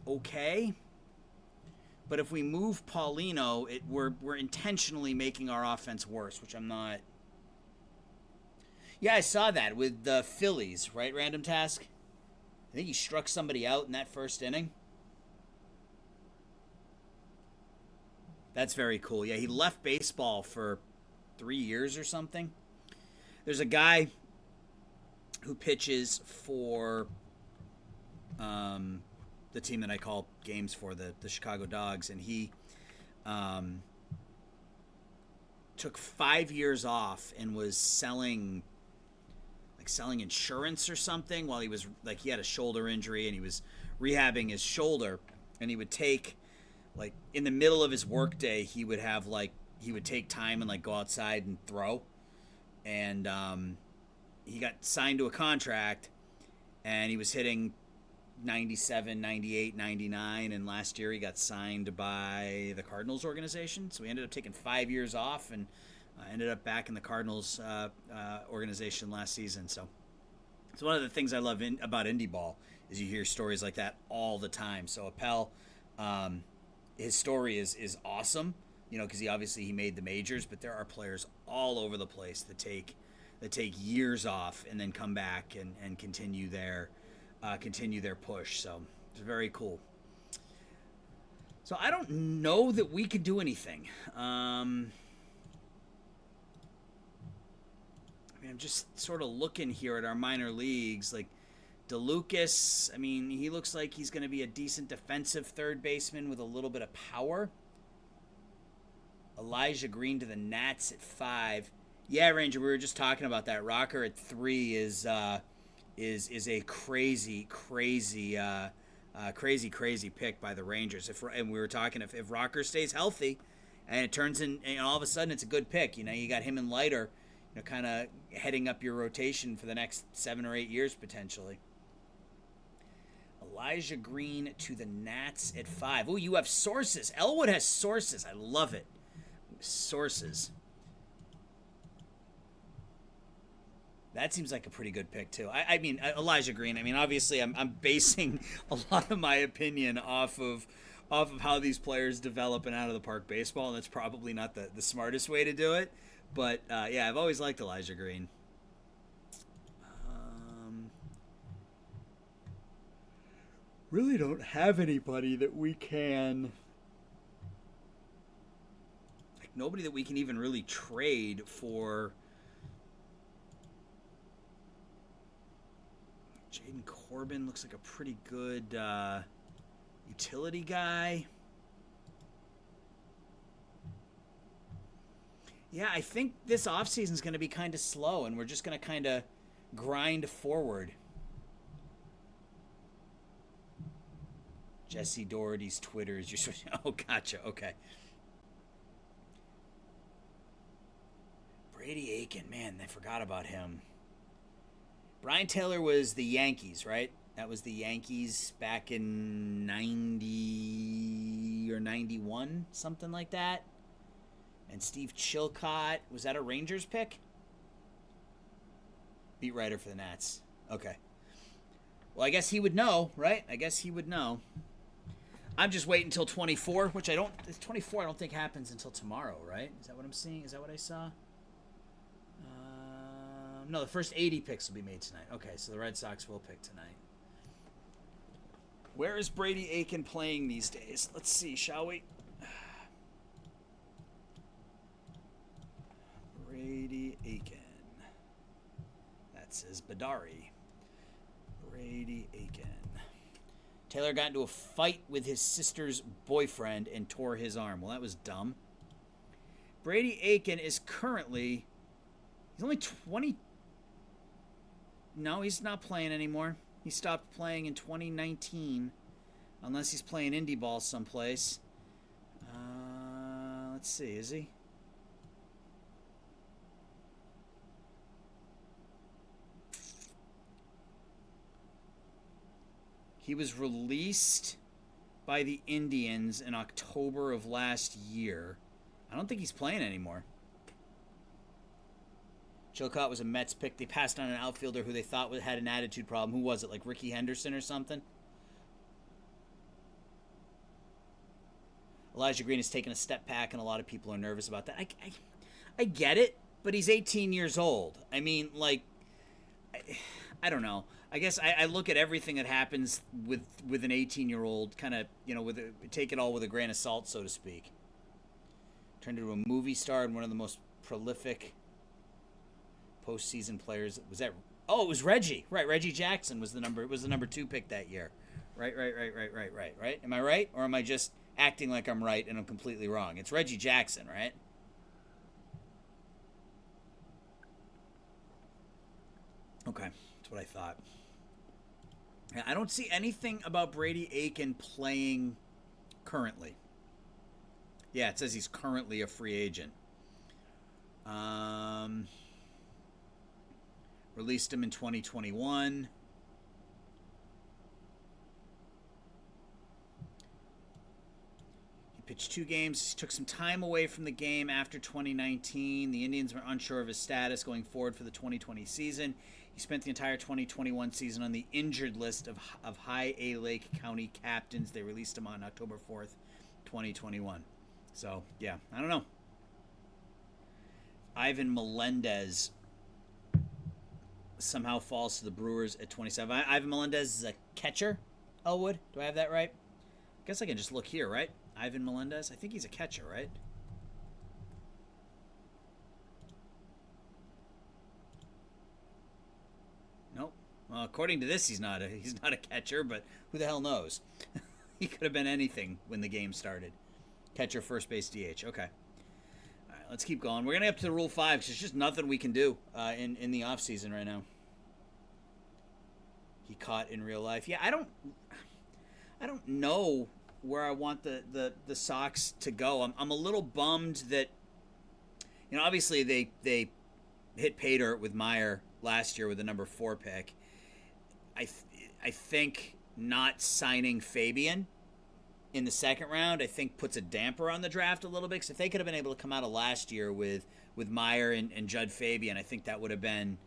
okay. But if we move Paulino, we're intentionally making our offense worse, which I'm not. Yeah, I saw that with the Phillies, right? Random task. I think he struck somebody out in that first inning. That's very cool. Yeah, he left baseball for 3 years or something. There's a guy who pitches for the team that I call games for, the Chicago Dogs, and he took 5 years off and was selling insurance or something while he was he had a shoulder injury and he was rehabbing his shoulder, and he would take in the middle of his workday he would have he would take time and like go outside and throw. And he got signed to a contract, and he was hitting 97, 98, 99, and last year he got signed by the Cardinals organization. So he ended up taking 5 years off and ended up back in the Cardinals organization last season. So it's one of the things I love about indie ball is you hear stories like that all the time. So Appel, his story is awesome, you know, because he made the majors, but there are players all over the place that take years off and then come back and continue their push. So it's very cool. So I don't know that we could do anything. I mean, I'm just sort of looking here at our minor leagues. Like DeLucas, I mean, he looks like he's going to be a decent defensive third baseman with a little bit of power. Elijah Green to the Nats at 5. Yeah, Ranger, we were just talking about that. Rocker at 3 is a crazy pick by the Rangers. And we were talking if Rocker stays healthy, and it turns in, and all of a sudden it's a good pick. You know, you got him and Leiter, you know, kind of heading up your rotation for the next 7 or 8 years potentially. Elijah Green to the Nats at 5. Oh, you have sources. Elwood has sources. I love it. Sources. That seems like a pretty good pick too. I mean, Elijah Green. I mean, obviously, I'm basing a lot of my opinion off of how these players develop in out of the park baseball, and that's probably not the smartest way to do it. But yeah, I've always liked Elijah Green. Really don't have anybody that we can. Nobody that we can even really trade for. Jaden Corbin looks like a pretty good utility guy. Yeah, I think this offseason is going to be kind of slow, and we're just going to kind of grind forward. Jesse Doherty's Twitter is just... Oh, gotcha. Okay. Brady Aiken, man, I forgot about him. Brian Taylor was the Yankees, right? That was the Yankees back in 90 or 91, something like that. And Steve Chilcott, was that a Rangers pick? Beat writer for the Nats. Okay. Well, I guess he would know, right? I guess he would know. I'm just waiting until 24, which 24 I don't think happens until tomorrow, right? Is that what I'm seeing? Is that what I saw? No, the first 80 picks will be made tonight. Okay, so the Red Sox will pick tonight. Where is Brady Aiken playing these days? Let's see, shall we? Brady Aiken. That says Badari. Brady Aiken. Taylor got into a fight with his sister's boyfriend and tore his arm. Well, that was dumb. Brady Aiken is currently... He's only 20... No, he's not playing anymore. He stopped playing in 2019. Unless he's playing indie ball someplace. Let's see, is he? He was released by the Indians in October of last year. I don't think he's playing anymore. Chilcott was a Mets pick. They passed on an outfielder who they thought had an attitude problem. Who was it? Like Ricky Henderson or something? Elijah Green has taken a step back, and a lot of people are nervous about that. I get it, but he's 18 years old. I mean, like, I don't know. I guess I look at everything that happens with an 18-year-old kind of, you know, take it all with a grain of salt, so to speak. Turned into a movie star and one of the most prolific postseason players. Was that? Oh, it was Reggie. Right, Reggie Jackson was the number 2 pick that year. Right. Am I right, or am I just acting like I'm right and I'm completely wrong? It's Reggie Jackson, right? Okay, that's what I thought. I don't see anything about Brady Aiken playing currently. Yeah, it says he's currently a free agent. Released him in 2021. He pitched 2 games. He took some time away from the game after 2019. The Indians were unsure of his status going forward for the 2020 season. He spent the entire 2021 season on the injured list of High A Lake County captains. They released him on October 4th, 2021. So, yeah, I don't know. Ivan Melendez somehow falls to the Brewers at 27. Ivan Melendez is a catcher, Elwood. Do I have that right? I guess I can just look here, right? Ivan Melendez. I think he's a catcher, right? Nope. Well, according to this, he's not a catcher, but who the hell knows? He could have been anything when the game started. Catcher, first base, DH. Okay. All right, let's keep going. We're going to get up to the Rule 5 because there's just nothing we can do in the offseason right now. He caught in real life. Yeah, I don't know where I want the Sox to go. I'm a little bummed that, obviously they hit pay dirt with Meyer last year with the number 4 pick. I think not signing Fabian in the second round, I think puts a damper on the draft a little bit. Because if they could have been able to come out of last year with Meyer and Judd Fabian, I think that would have been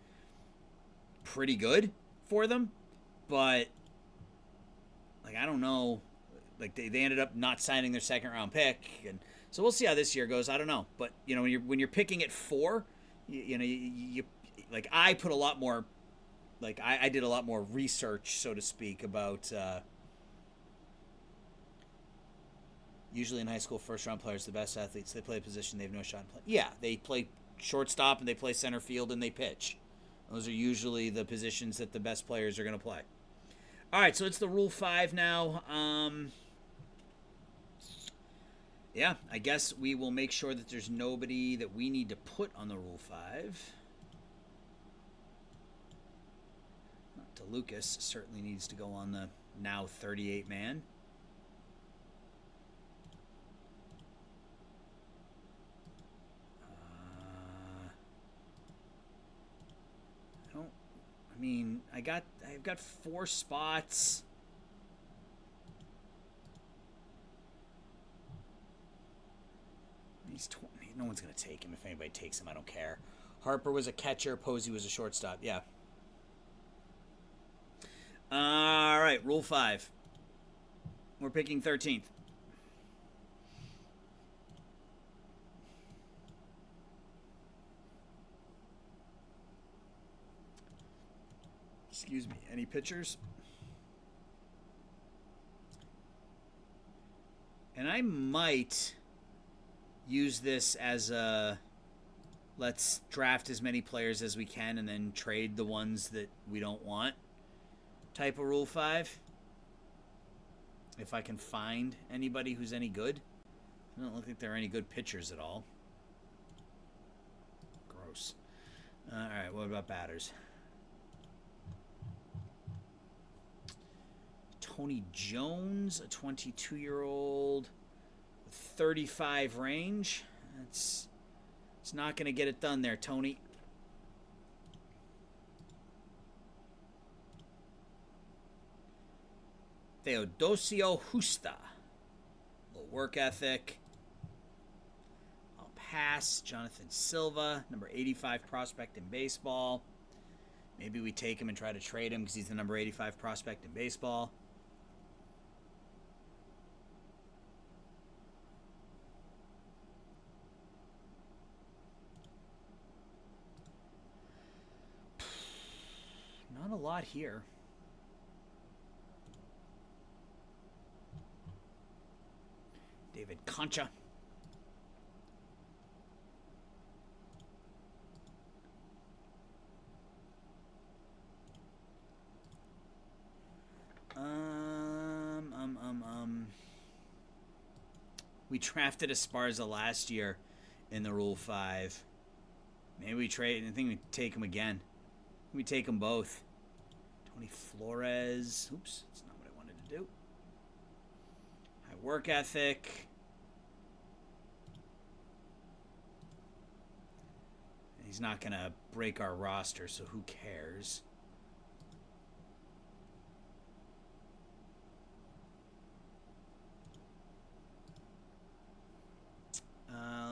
pretty good for them. But I don't know. They ended up not signing their second round pick, and so we'll see how this year goes. I don't know. But when you're picking at 4, you I put a lot more. I did a lot more research, so to speak, about. Usually in high school, first-round players, the best athletes, they play a position they have no shot in playing. Yeah, they play shortstop and they play center field and they pitch. Those are usually the positions that the best players are going to play. All right, so it's the Rule 5 now. Yeah, I guess we will make sure that there's nobody that we need to put on the Rule 5. DeLucas certainly needs to go on the now 38-man. I've got 4 spots. He's 20. No one's going to take him. If anybody takes him, I don't care. Harper was a catcher. Posey was a shortstop. Yeah. All right, Rule 5. We're picking 13th. Excuse me. Any pitchers? And I might use this as a let's draft as many players as we can and then trade the ones that we don't want type of Rule 5. If I can find anybody who's any good. I don't think there are any good pitchers at all. Gross. All right, what about batters? Tony Jones, a 22-year-old with 35 range. It's not going to get it done there, Tony. Theodosio Justa. Low work ethic. I'll pass. Jonathan Silva, number 85 prospect in baseball. Maybe we take him and try to trade him because he's the number 85 prospect in baseball. Not a lot here. David Concha. We drafted Esparza last year in the Rule 5. Maybe we trade. I think we take him again. We take them both. Tony Flores. Oops, that's not what I wanted to do. High work ethic. He's not going to break our roster, so who cares?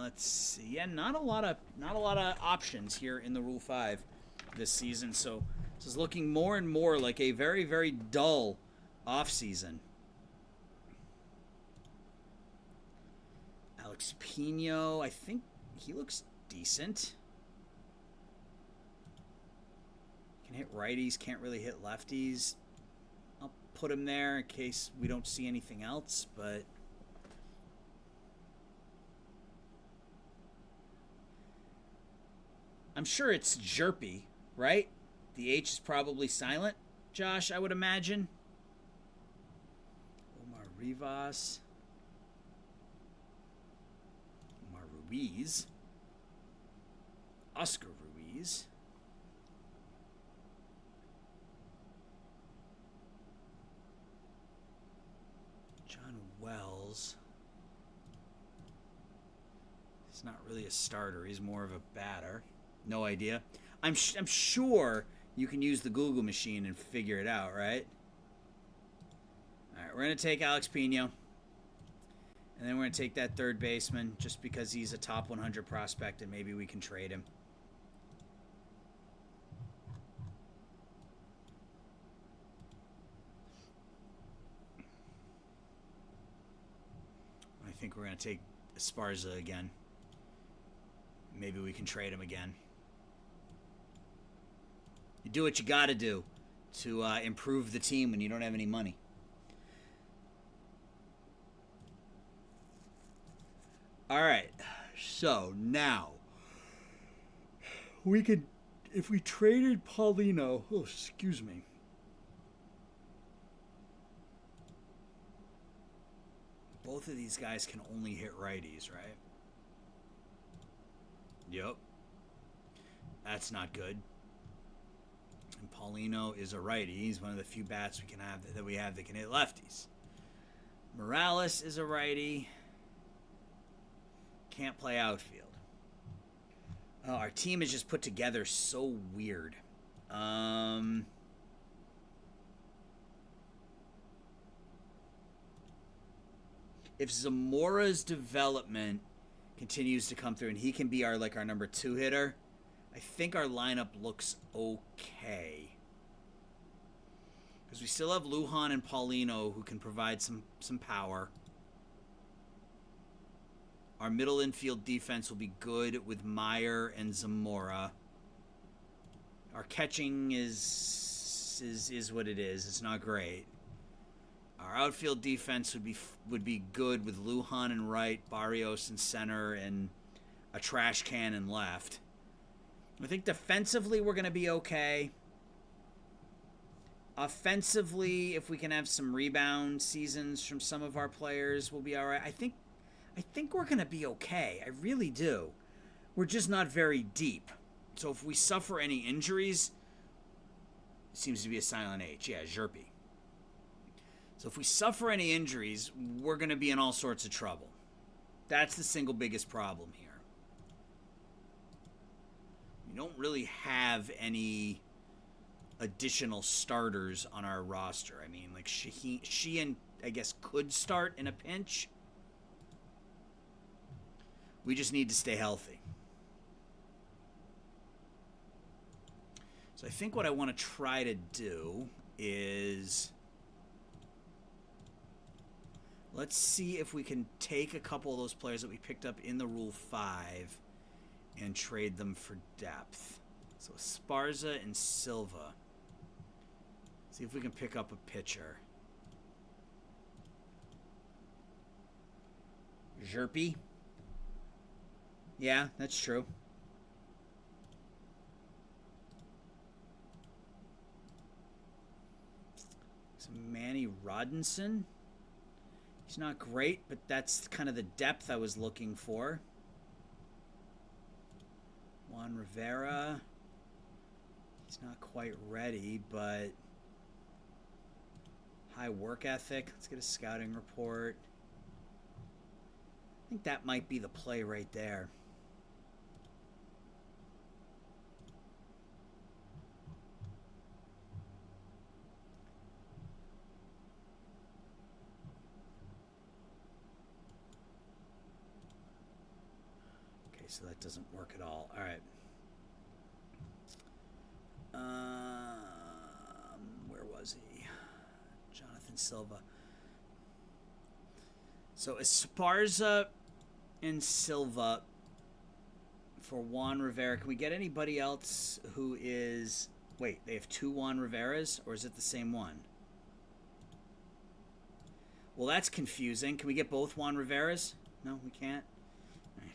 Let's see. Yeah, not a lot of options here in the Rule 5 this season. So this is looking more and more like a very, very dull off season. Alex Pino, I think he looks decent. Can hit righties, can't really hit lefties. I'll put him there in case we don't see anything else, but I'm sure it's Jerpy, right? The H is probably silent, Josh, I would imagine. Omar Rivas. Omar Ruiz. Oscar Ruiz. John Wells. He's not really a starter. He's more of a batter. No idea. I'm sure you can use the Google machine and figure it out, right? All right, we're going to take Alex Pino. And then we're going to take that third baseman just because he's a top 100 prospect and maybe we can trade him. I think we're going to take Esparza again. Maybe we can trade him again. You do what you got to do to improve the team when you don't have any money. All right. So now we could, if we traded Paulino, oh, excuse me. Both of these guys can only hit righties, right? Yep. That's not good. And Paulino is a righty. He's one of the few bats we can have that we have that can hit lefties. Morales is a righty. Can't play outfield. Oh, our team is just put together so weird. If Zamora's development continues to come through and he can be our number 2 hitter, I think our lineup looks okay. Because we still have Lujan and Paulino who can provide some power. Our middle infield defense will be good with Meyer and Zamora. Our catching is what it is. It's not great. Our outfield defense would be good with Lujan in right, Barrios in center, and a trash can in left. I think defensively we're going to be okay. Offensively, if we can have some rebound seasons from some of our players, we'll be all right. I think we're going to be okay. I really do. We're just not very deep. So if we suffer any injuries, it seems to be a silent H. Yeah, Jerpy. So if we suffer any injuries, we're going to be in all sorts of trouble. That's the single biggest problem here. We don't really have any additional starters on our roster. I mean, like Sheehan, I guess, could start in a pinch. We just need to stay healthy. So I think what I want to try to do is, let's see if we can take a couple of those players that we picked up in the Rule 5 and trade them for depth. So Esparza and Silva. See if we can pick up a pitcher. Jerpy. Yeah, that's true. So Manny Rodinson. He's not great, but that's kind of the depth I was looking for. Juan Rivera. He's not quite ready, but high work ethic. Let's get a scouting report. I think that might be the play right there. so that doesn't work at all. All right. Where was he? Jonathan Silva. So Esparza and Silva for Juan Rivera. Can we get anybody else who is... Wait, they have 2 Juan Riveras, or is it the same one? Well, that's confusing. Can we get both Juan Riveras? No, we can't. All right.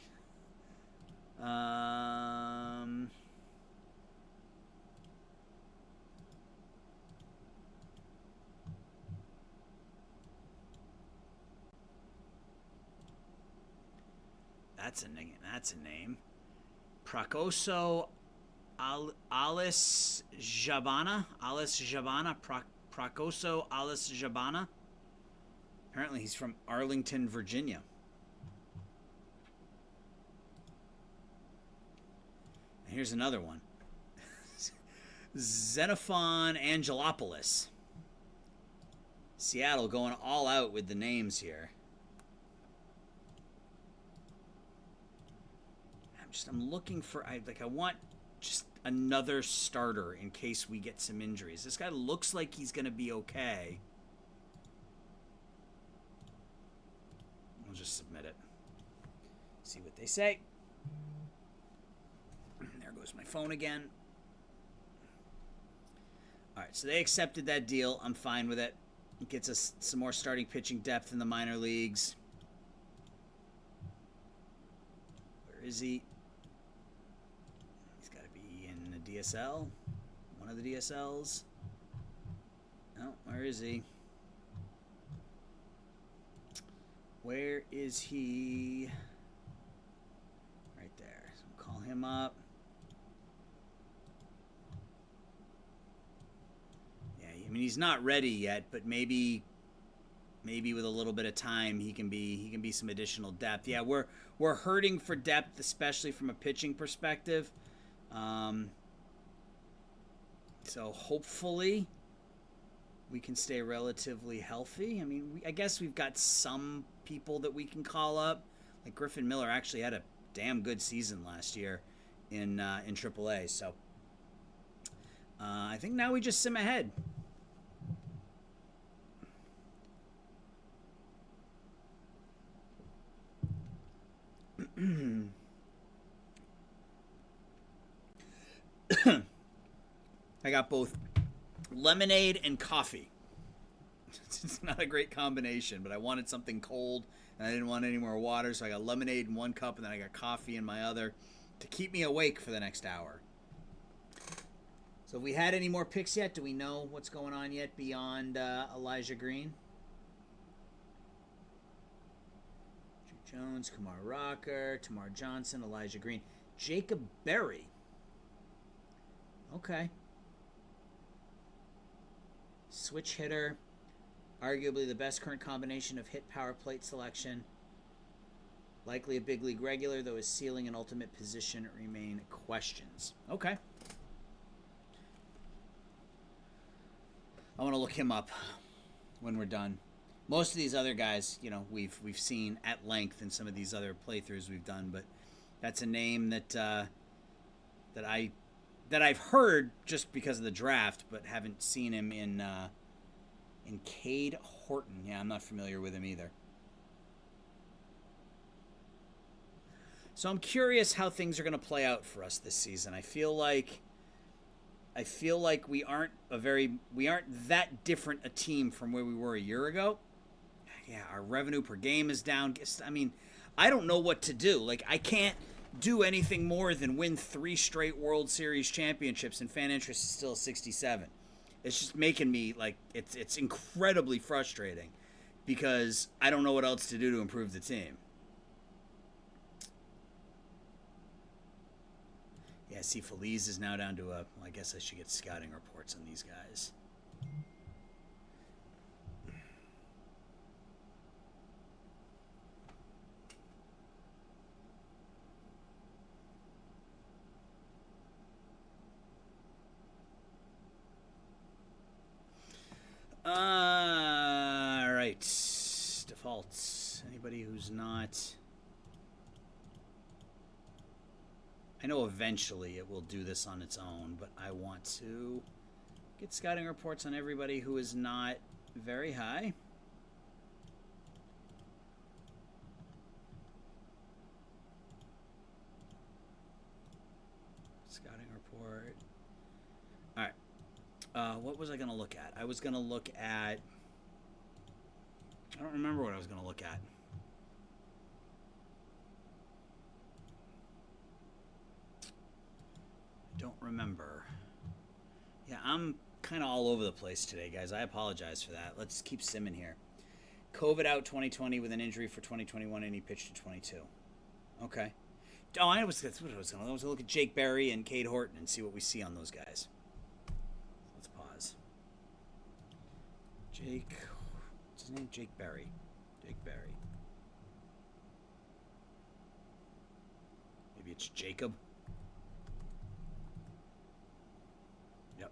That's a name. Prakoso Alice Jabana. Prakoso Alice Jabana. Apparently he's from Arlington, Virginia. And here's another one. Xenophon Angelopoulos. Seattle going all out with the names here. I'm looking for, I want just another starter in case we get some injuries. This guy looks like he's going to be okay. I'll just submit it. See what they say. There goes my phone again. All right, so they accepted that deal. I'm fine with it. It gets us some more starting pitching depth in the minor leagues. Where is he? DSL, one of the DSLs. No, where is he? Where is he? Right there. So call him up. Yeah, I mean he's not ready yet, but maybe with a little bit of time he can be some additional depth. Yeah, we're hurting for depth, especially from a pitching perspective. So hopefully we can stay relatively healthy. I mean, I guess we've got some people that we can call up. Like Griffin Miller actually had a damn good season last year in AAA. So I think now we just sim ahead. I got both lemonade and coffee. It's not a great combination, but I wanted something cold, and I didn't want any more water, so I got lemonade in one cup, and then I got coffee in my other to keep me awake for the next hour. So have we had any more picks yet? Do we know what's going on yet beyond Elijah Green? Drew Jones, Kumar Rocker, Tamar Johnson, Elijah Green. Jacob Berry. Okay. Switch hitter. Arguably the best current combination of hit power plate selection. Likely a big league regular, though his ceiling and ultimate position remain questions. Okay. I want to look him up when we're done. Most of these other guys, you know, we've seen at length in some of these other playthroughs we've done, but that's a name that I've heard just because of the draft, but haven't seen him in Cade Horton. Yeah, I'm not familiar with him either. So I'm curious how things are going to play out for us this season. I feel like we aren't that different a team from where we were a year ago. Yeah, our revenue per game is down. I mean, I don't know what to do. Like, I can't do anything more than win 3 straight World Series championships, and fan interest is still 67. It's just making me, like, it's incredibly frustrating because I don't know what else to do to improve the team. Yeah, see, Feliz is now down to well, I guess I should get scouting reports on these guys. All right. Defaults. Anybody who's not I know eventually it will do this on its own, but I want to get scouting reports on everybody who is not very high. Scouting report. All right. What was I going to look at? I was going to look at... I don't remember what I was going to look at. Don't remember. Yeah, I'm kind of all over the place today, guys. I apologize for that. Let's keep simming here. COVID out 2020 with an injury for 2021, and he pitched in 22. Okay. Oh, that's what I was going to look at Jake Berry and Cade Horton and see what we see on those guys. Let's pause. What's his name? Jake Berry. Jake Berry. Maybe it's Jacob. Yep.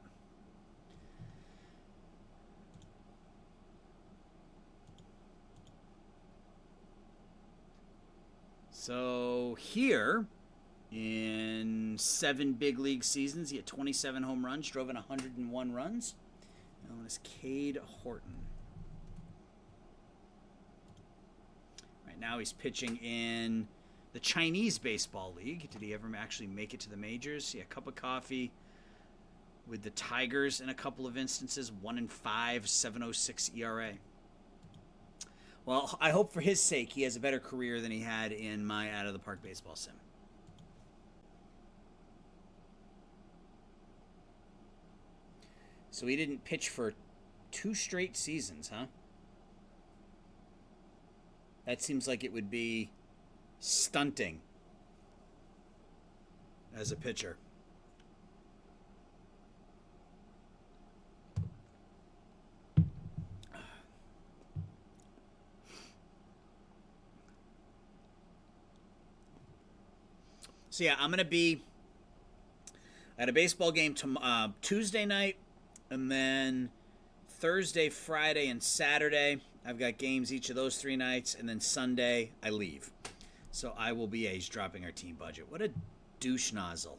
So here, in 7 big league seasons, he had 27 home runs, drove in 101 runs. Known as Cade Horton. Right now he's pitching in the Chinese Baseball League. Did he ever actually make it to the majors? Yeah, a cup of coffee with the Tigers in a couple of instances. 1-5, 7.06 ERA. Well, I hope for his sake he has a better career than he had in my Out of the Park baseball sim. So he didn't pitch for 2 straight seasons, huh? That seems like it would be stunting as a pitcher. So yeah, I'm going to be at a baseball game Tuesday night, and then Thursday, Friday, and Saturday. I've got games each of those 3 nights, and then Sunday I leave. So I will be A's dropping our team budget. What a douche nozzle.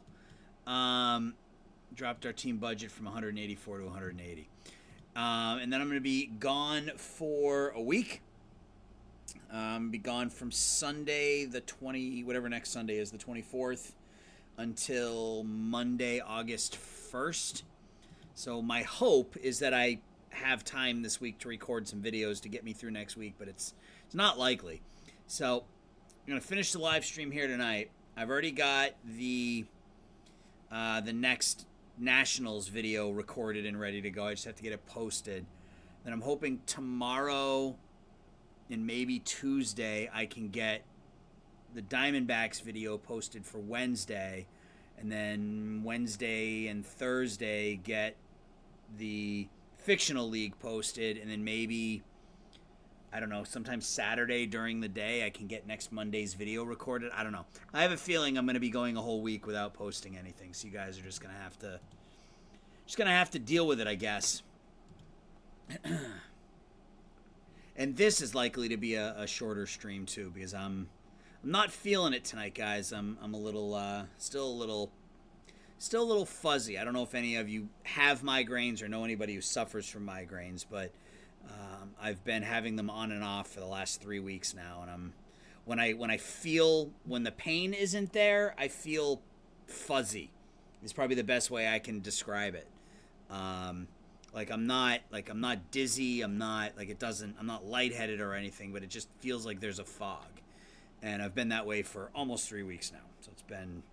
Dropped our team budget from 184 to 180. And then I'm going to be gone for a week. Be gone from Sunday, the 20, whatever next Sunday is, the 24th, until Monday, August 1st. So my hope is that I have time this week to record some videos to get me through next week, but it's not likely. So I'm going to finish the live stream here tonight. I've already got the next Nationals video recorded and ready to go. I just have to get it posted. Then I'm hoping tomorrow and maybe Tuesday I can get the Diamondbacks video posted for Wednesday, and then Wednesday and Thursday get the Fictional League posted, and then maybe, I don't know, sometime Saturday during the day I can get next Monday's video recorded. I don't know. I have a feeling I'm going to be going a whole week without posting anything, so you guys are just going to have to deal with it, I guess. And this is likely to be a shorter stream too, because I'm not feeling it tonight, guys. I'm a little still a little fuzzy. I don't know if any of you have migraines or know anybody who suffers from migraines, but I've been having them on and off for the last 3 weeks now, and when the pain isn't there, I feel fuzzy. It's probably the best way I can describe it. I'm not dizzy, I'm not lightheaded or anything, but it just feels like there's a fog. And I've been that way for almost 3 weeks now. So it's been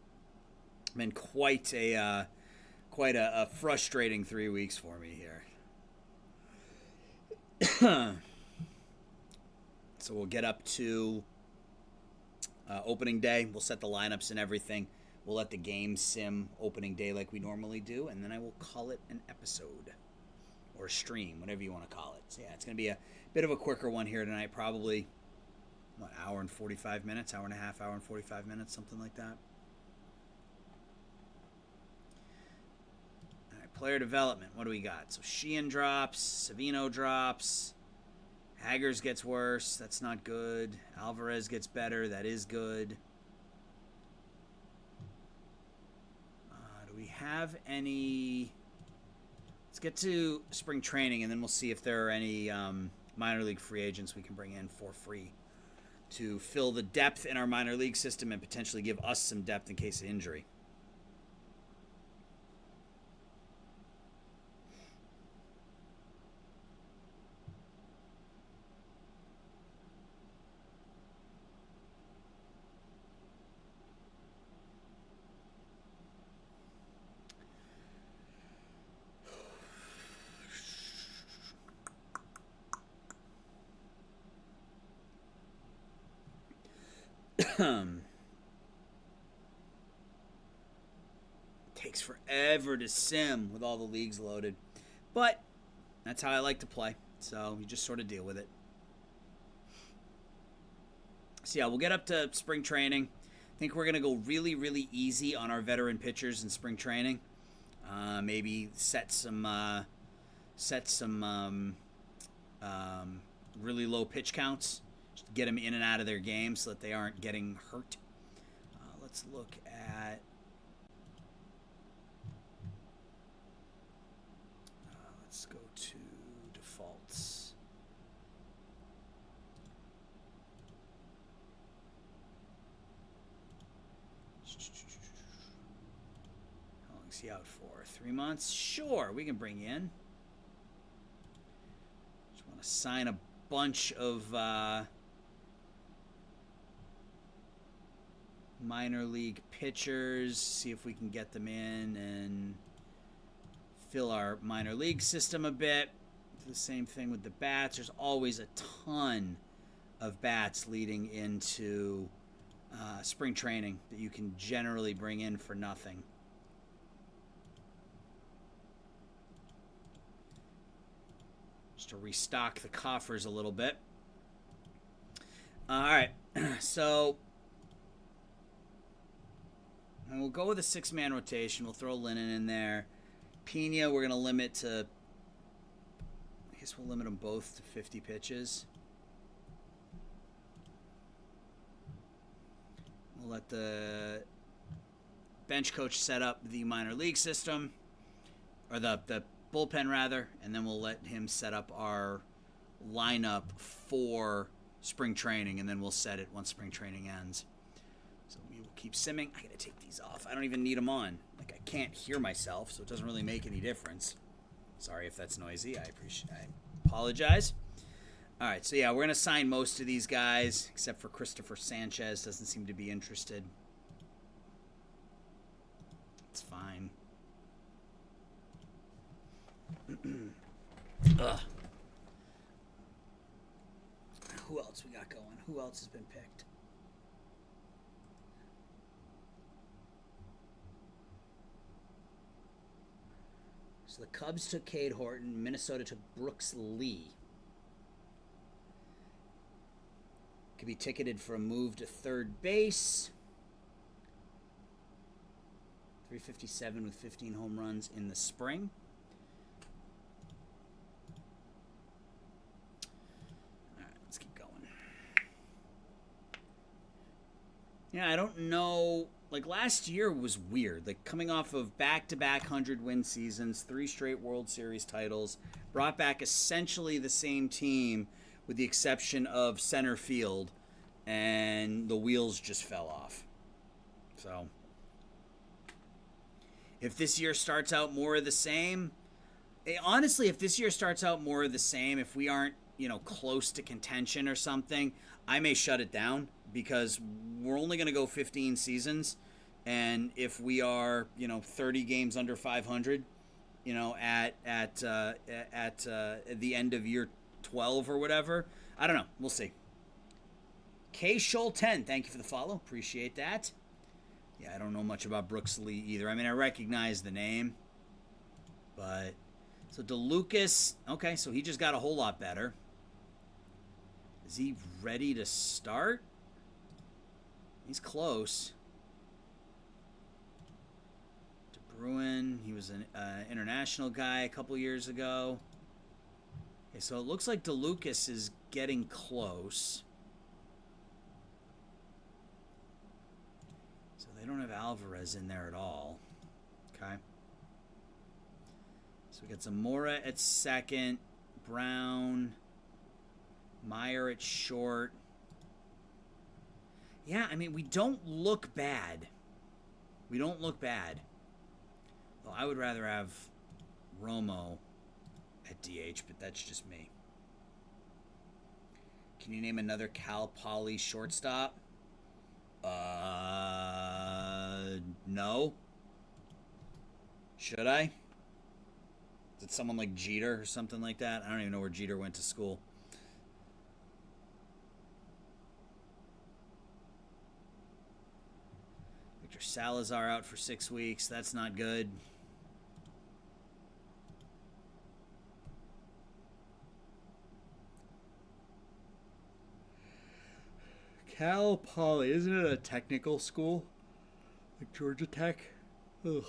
quite a frustrating 3 weeks for me here. So we'll get up to opening day. We'll set the lineups and everything. We'll let the game sim opening day like we normally do, and then I will call it an episode or a stream, whatever you want to call it. So yeah, it's going to be a bit of a quicker one here tonight, probably, hour and 45 minutes, hour and a half, hour and 45 minutes, something like that. All right, player development, what do we got? So Sheehan drops, Savino drops, Haggers gets worse, that's not good. Alvarez gets better, that is good. have any... Let's get to spring training, and then we'll see if there are any minor league free agents we can bring in for free to fill the depth in our minor league system and potentially give us some depth in case of injury. Takes forever to sim with all the leagues loaded, but that's how I like to play, so you just sort of deal with it. So yeah, we'll get up to spring training. I think we're gonna go really, really easy on our veteran pitchers in spring training. Maybe set some really low pitch counts, just to get them in and out of their game so that they aren't getting hurt. Let's look at... let's go to defaults. How long is he out for? 3 months? Sure, we can bring you in. Just want to sign a bunch of minor league pitchers, see if we can get them in and fill our minor league system a bit. The same thing with the bats. There's always a ton of bats leading into spring training that you can generally bring in for nothing. Just to restock the coffers a little bit. All right, so... and we'll go with a 6-man rotation. We'll throw Lennon in there. Pino, we're going to limit to... I guess we'll limit them both to 50 pitches. We'll let the bench coach set up the minor league system. Or the bullpen, rather. And then we'll let him set up our lineup for spring training. And then we'll set it once spring training ends. So we will keep simming. I gotta take these off. I don't even need them on. Like, I can't hear myself, so it doesn't really make any difference. Sorry if that's noisy. I apologize. All right, so yeah, we're gonna sign most of these guys, except for Christopher Sanchez. Doesn't seem to be interested. It's fine. Ugh. Who else we got going? Who else has been picked? So the Cubs took Cade Horton. Minnesota took Brooks Lee. Could be ticketed for a move to third base. 357 with 15 home runs in the spring. All right, let's keep going. Yeah, I don't know. Like, last year was weird. Like, coming off of back-to-back 100-win seasons, 3 straight World Series titles, brought back essentially the same team with the exception of center field, and the wheels just fell off. So, if this year starts out more of the same, honestly, if this year starts out more of the same, if we aren't, close to contention or something, I may shut it down, because we're only going to go 15 seasons, and if we are, 30 games under 500, at the end of year 12 or whatever, I don't know. We'll see. K Shoal 10, thank you for the follow. Appreciate that. Yeah, I don't know much about Brooks Lee either. I mean, I recognize the name, but so DeLucas, okay, so he just got a whole lot better. Is he ready to start? He's close. DeBruin, he was an international guy a couple years ago. Okay, so it looks like DeLucas is getting close. So they don't have Alvarez in there at all. Okay. So we got Zamora at second, Brown, Meyer at short. Yeah, I mean, we don't look bad. We don't look bad. Well, I would rather have Romo at DH, but that's just me. Can you name another Cal Poly shortstop? No. Should I? Is it someone like Jeter or something like that? I don't even know where Jeter went to school. Victor Salazar out for 6 weeks. That's not good. Cal Poly, isn't it a technical school? Like Georgia Tech? Ugh.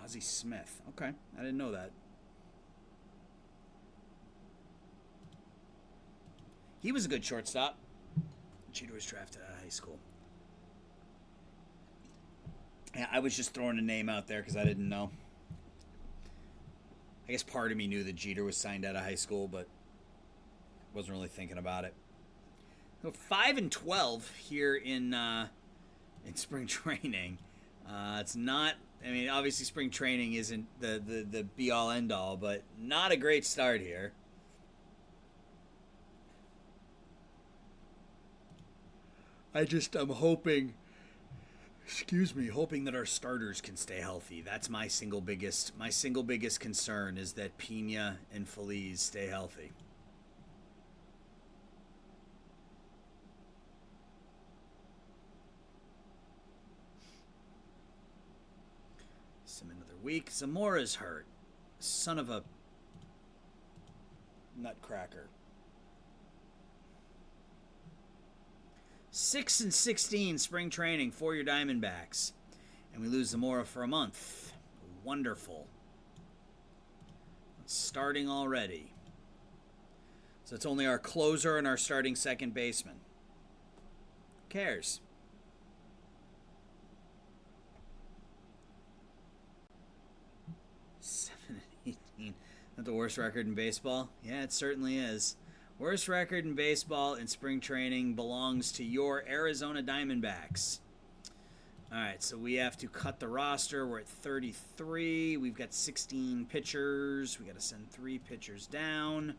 Ozzie Smith. Okay, I didn't know that. He was a good shortstop. Jeter was drafted out of high school. Yeah, I was just throwing a name out there because I didn't know. I guess part of me knew that Jeter was signed out of high school, but wasn't really thinking about it. So 5-12 here in spring training. It's not. I mean, obviously, spring training isn't the be all end all, but not a great start here. I'm hoping. Hoping that our starters can stay healthy. That's my single biggest concern is that Pino and Feliz stay healthy. Another week. Zamora's hurt. Son of a nutcracker. 6-16 spring training for your Diamondbacks. And we lose Zamora for a month. Wonderful. It's starting already. So it's only our closer and our starting second baseman. Who cares? Not the worst record in baseball? Yeah, it certainly is. Worst record in baseball in spring training belongs to your Arizona Diamondbacks. All right, so we have to cut the roster. We're at 33. We've got 16 pitchers. We got to send 3 pitchers down.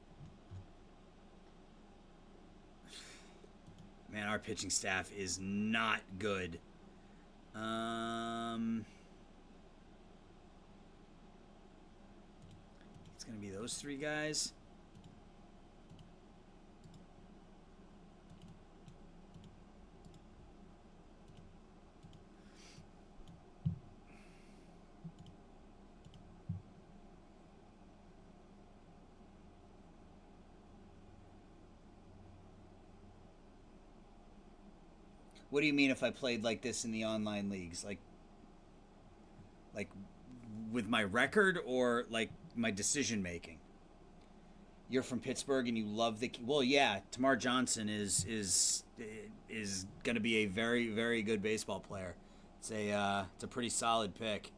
Man, our pitching staff is not good. It's going to be those 3 guys. What do you mean if I played like this in the online leagues? Like with my record or like my decision making? You're from Pittsburgh and you love the... Well, yeah, Tamar Johnson is going to be a very, very good baseball player. It's a pretty solid pick.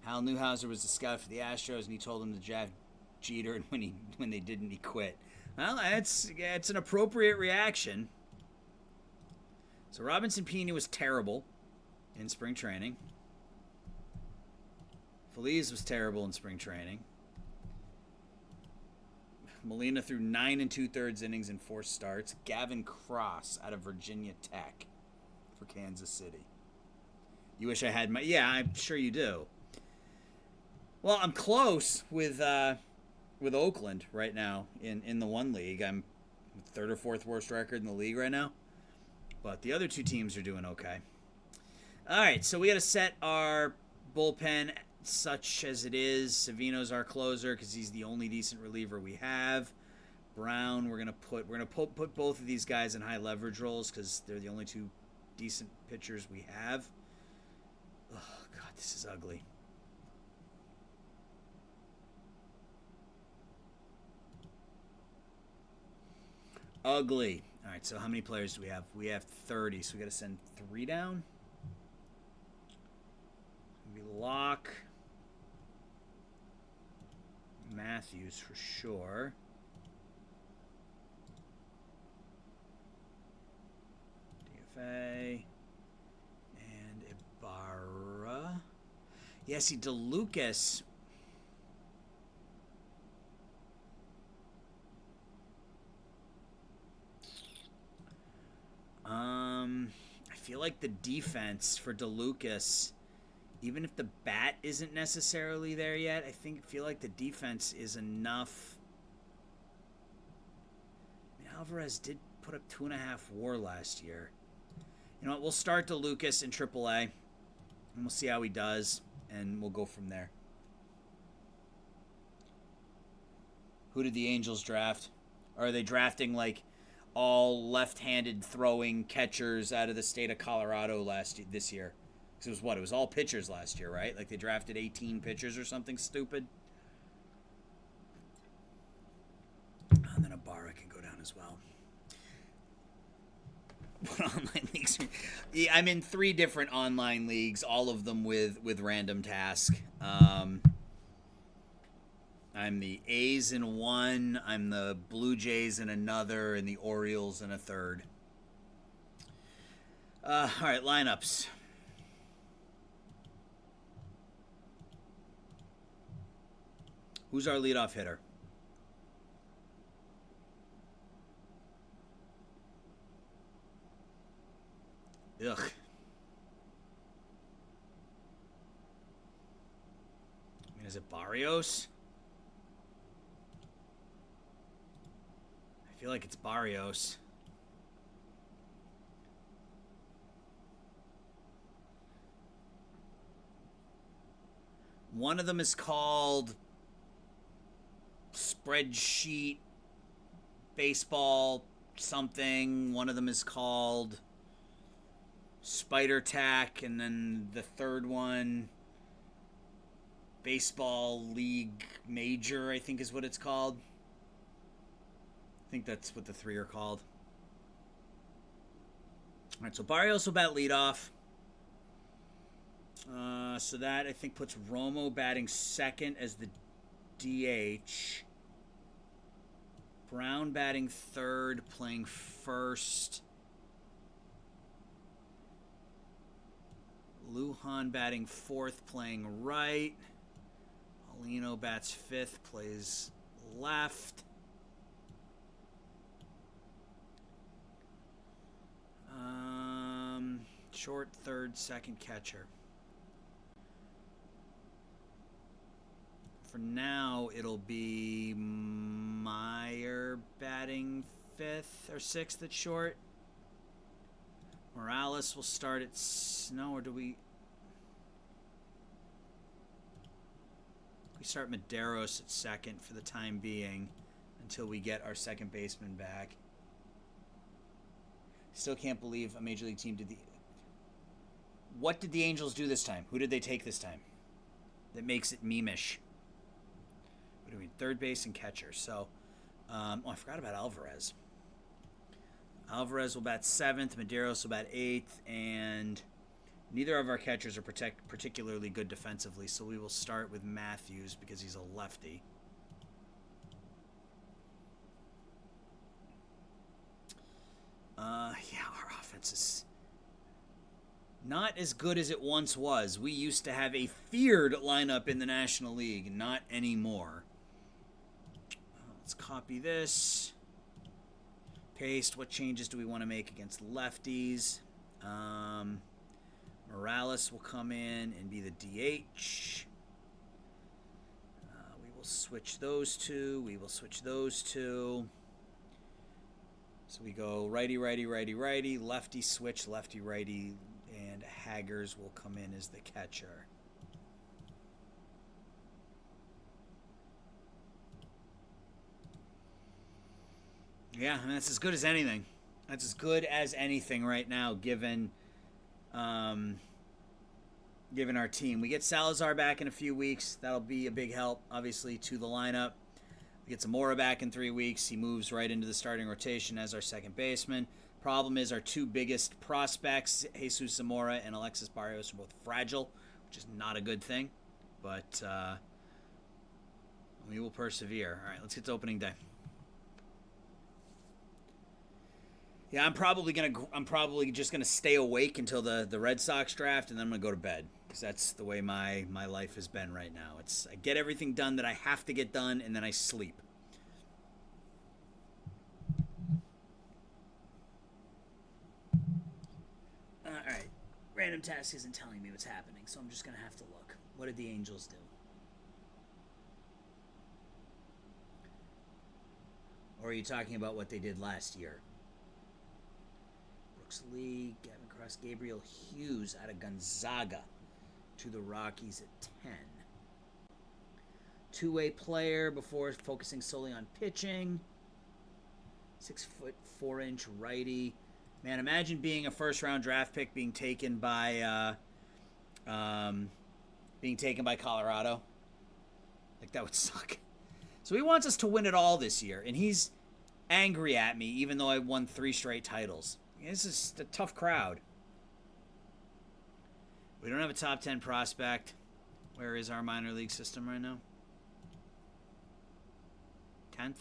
Hal Newhouser was the scout for the Astros, and he told him to draft Jeter, and when they didn't, he quit. Well, it's an appropriate reaction. So Robinson Pino was terrible in spring training. Feliz was terrible in spring training. Molina threw 9 2/3 innings in 4 starts. Gavin Cross out of Virginia Tech for Kansas City. You wish I had my... Yeah, I'm sure you do. Well, I'm close with Oakland right now in the one league. I'm 3rd or 4th worst record in the league right now. But the other 2 teams are doing okay. All right, so we got to set our bullpen such as it is. Savino's our closer because he's the only decent reliever we have. Brown, we're gonna put both of these guys in high leverage roles because they're the only 2 decent pitchers we have. Oh God, this is ugly. Ugly. All right, so how many players do we have? We have 30, so we got to send 3 down. Be locked. Matthews for sure. DFA. And Ibarra. Yeah, see, DeLucas. I feel like the defense for DeLucas, even if the bat isn't necessarily there yet, feel like the defense is enough. I mean, Alvarez did put up 2.5 WAR last year. You know what? We'll start DeLucas in AAA, and we'll see how he does, and we'll go from there. Who did the Angels draft? Or are they drafting like all left-handed throwing catchers out of the state of Colorado this year? Because it was all pitchers last year, right? Like they drafted 18 pitchers or something stupid. And then Ibarra can go down as well. What online leagues? Yeah, I'm in 3 different online leagues, all of them with random task. I'm the A's in one, I'm the Blue Jays in another, and the Orioles in a third. All right, lineups. Who's our leadoff hitter? Ugh. I mean, is it Barrios? I feel like it's Barrios. One of them is called Spreadsheet Baseball something. One of them is called Spider Tack, and then the third one, Baseball League Major, I think is what it's called. I think that's what the 3 are called. All right, so Barrios will bat leadoff. So that, I think, puts Romo batting second as the DH. Brown batting third, playing first. Lujan batting fourth, playing right. Paulino bats fifth, plays left. Short, third, second catcher. For now, it'll be Meyer batting fifth or sixth at short. Morales will start at or do we start Medeiros at second for the time being until we get our second baseman back. Still can't believe a major league team did What did the Angels do this time? Who did they take this time? That makes it meme-ish. What do we mean? Third base and catcher. So, I forgot about Alvarez. Alvarez will bat seventh, Medeiros will bat eighth, and neither of our catchers are particularly good defensively, so we will start with Matthews because he's a lefty. Our offense is not as good as it once was. We used to have a feared lineup in the National League, not anymore. Let's copy this. Paste. What changes do we want to make against lefties? Morales will come in and be the DH. We will switch those two. We will switch those two. So we go righty, righty, righty, righty, lefty switch, lefty, righty, and Haggers will come in as the catcher. Yeah, I mean, that's as good as anything. That's as good as anything right now, given our team. We get Salazar back in a few weeks. That'll be a big help, obviously, to the lineup. We get Zamora back in 3 weeks. He moves right into the starting rotation as our second baseman. Problem is our 2 biggest prospects, Jesus Zamora and Alexis Barrios, are both fragile, which is not a good thing. But We will persevere. All right, let's get to opening day. Yeah, I'm probably just gonna stay awake until the Red Sox draft, and then I'm gonna go to bed, because that's the way my life has been right now. I get everything done that I have to get done, and then I sleep. All right, random task isn't telling me what's happening, so I'm just gonna have to look. What did the Angels do? Or are you talking about what they did last year? Lee, Gavin Cross, Gabriel Hughes out of Gonzaga to the Rockies at 10. Two-way player before focusing solely on pitching. 6'4" righty. Man, imagine being a first-round draft pick being taken by Colorado. Like, that would suck. So he wants us to win it all this year, and he's angry at me even though I won 3 straight titles. This is a tough crowd. We don't have a top 10 prospect. Where is our minor league system right now? 10th.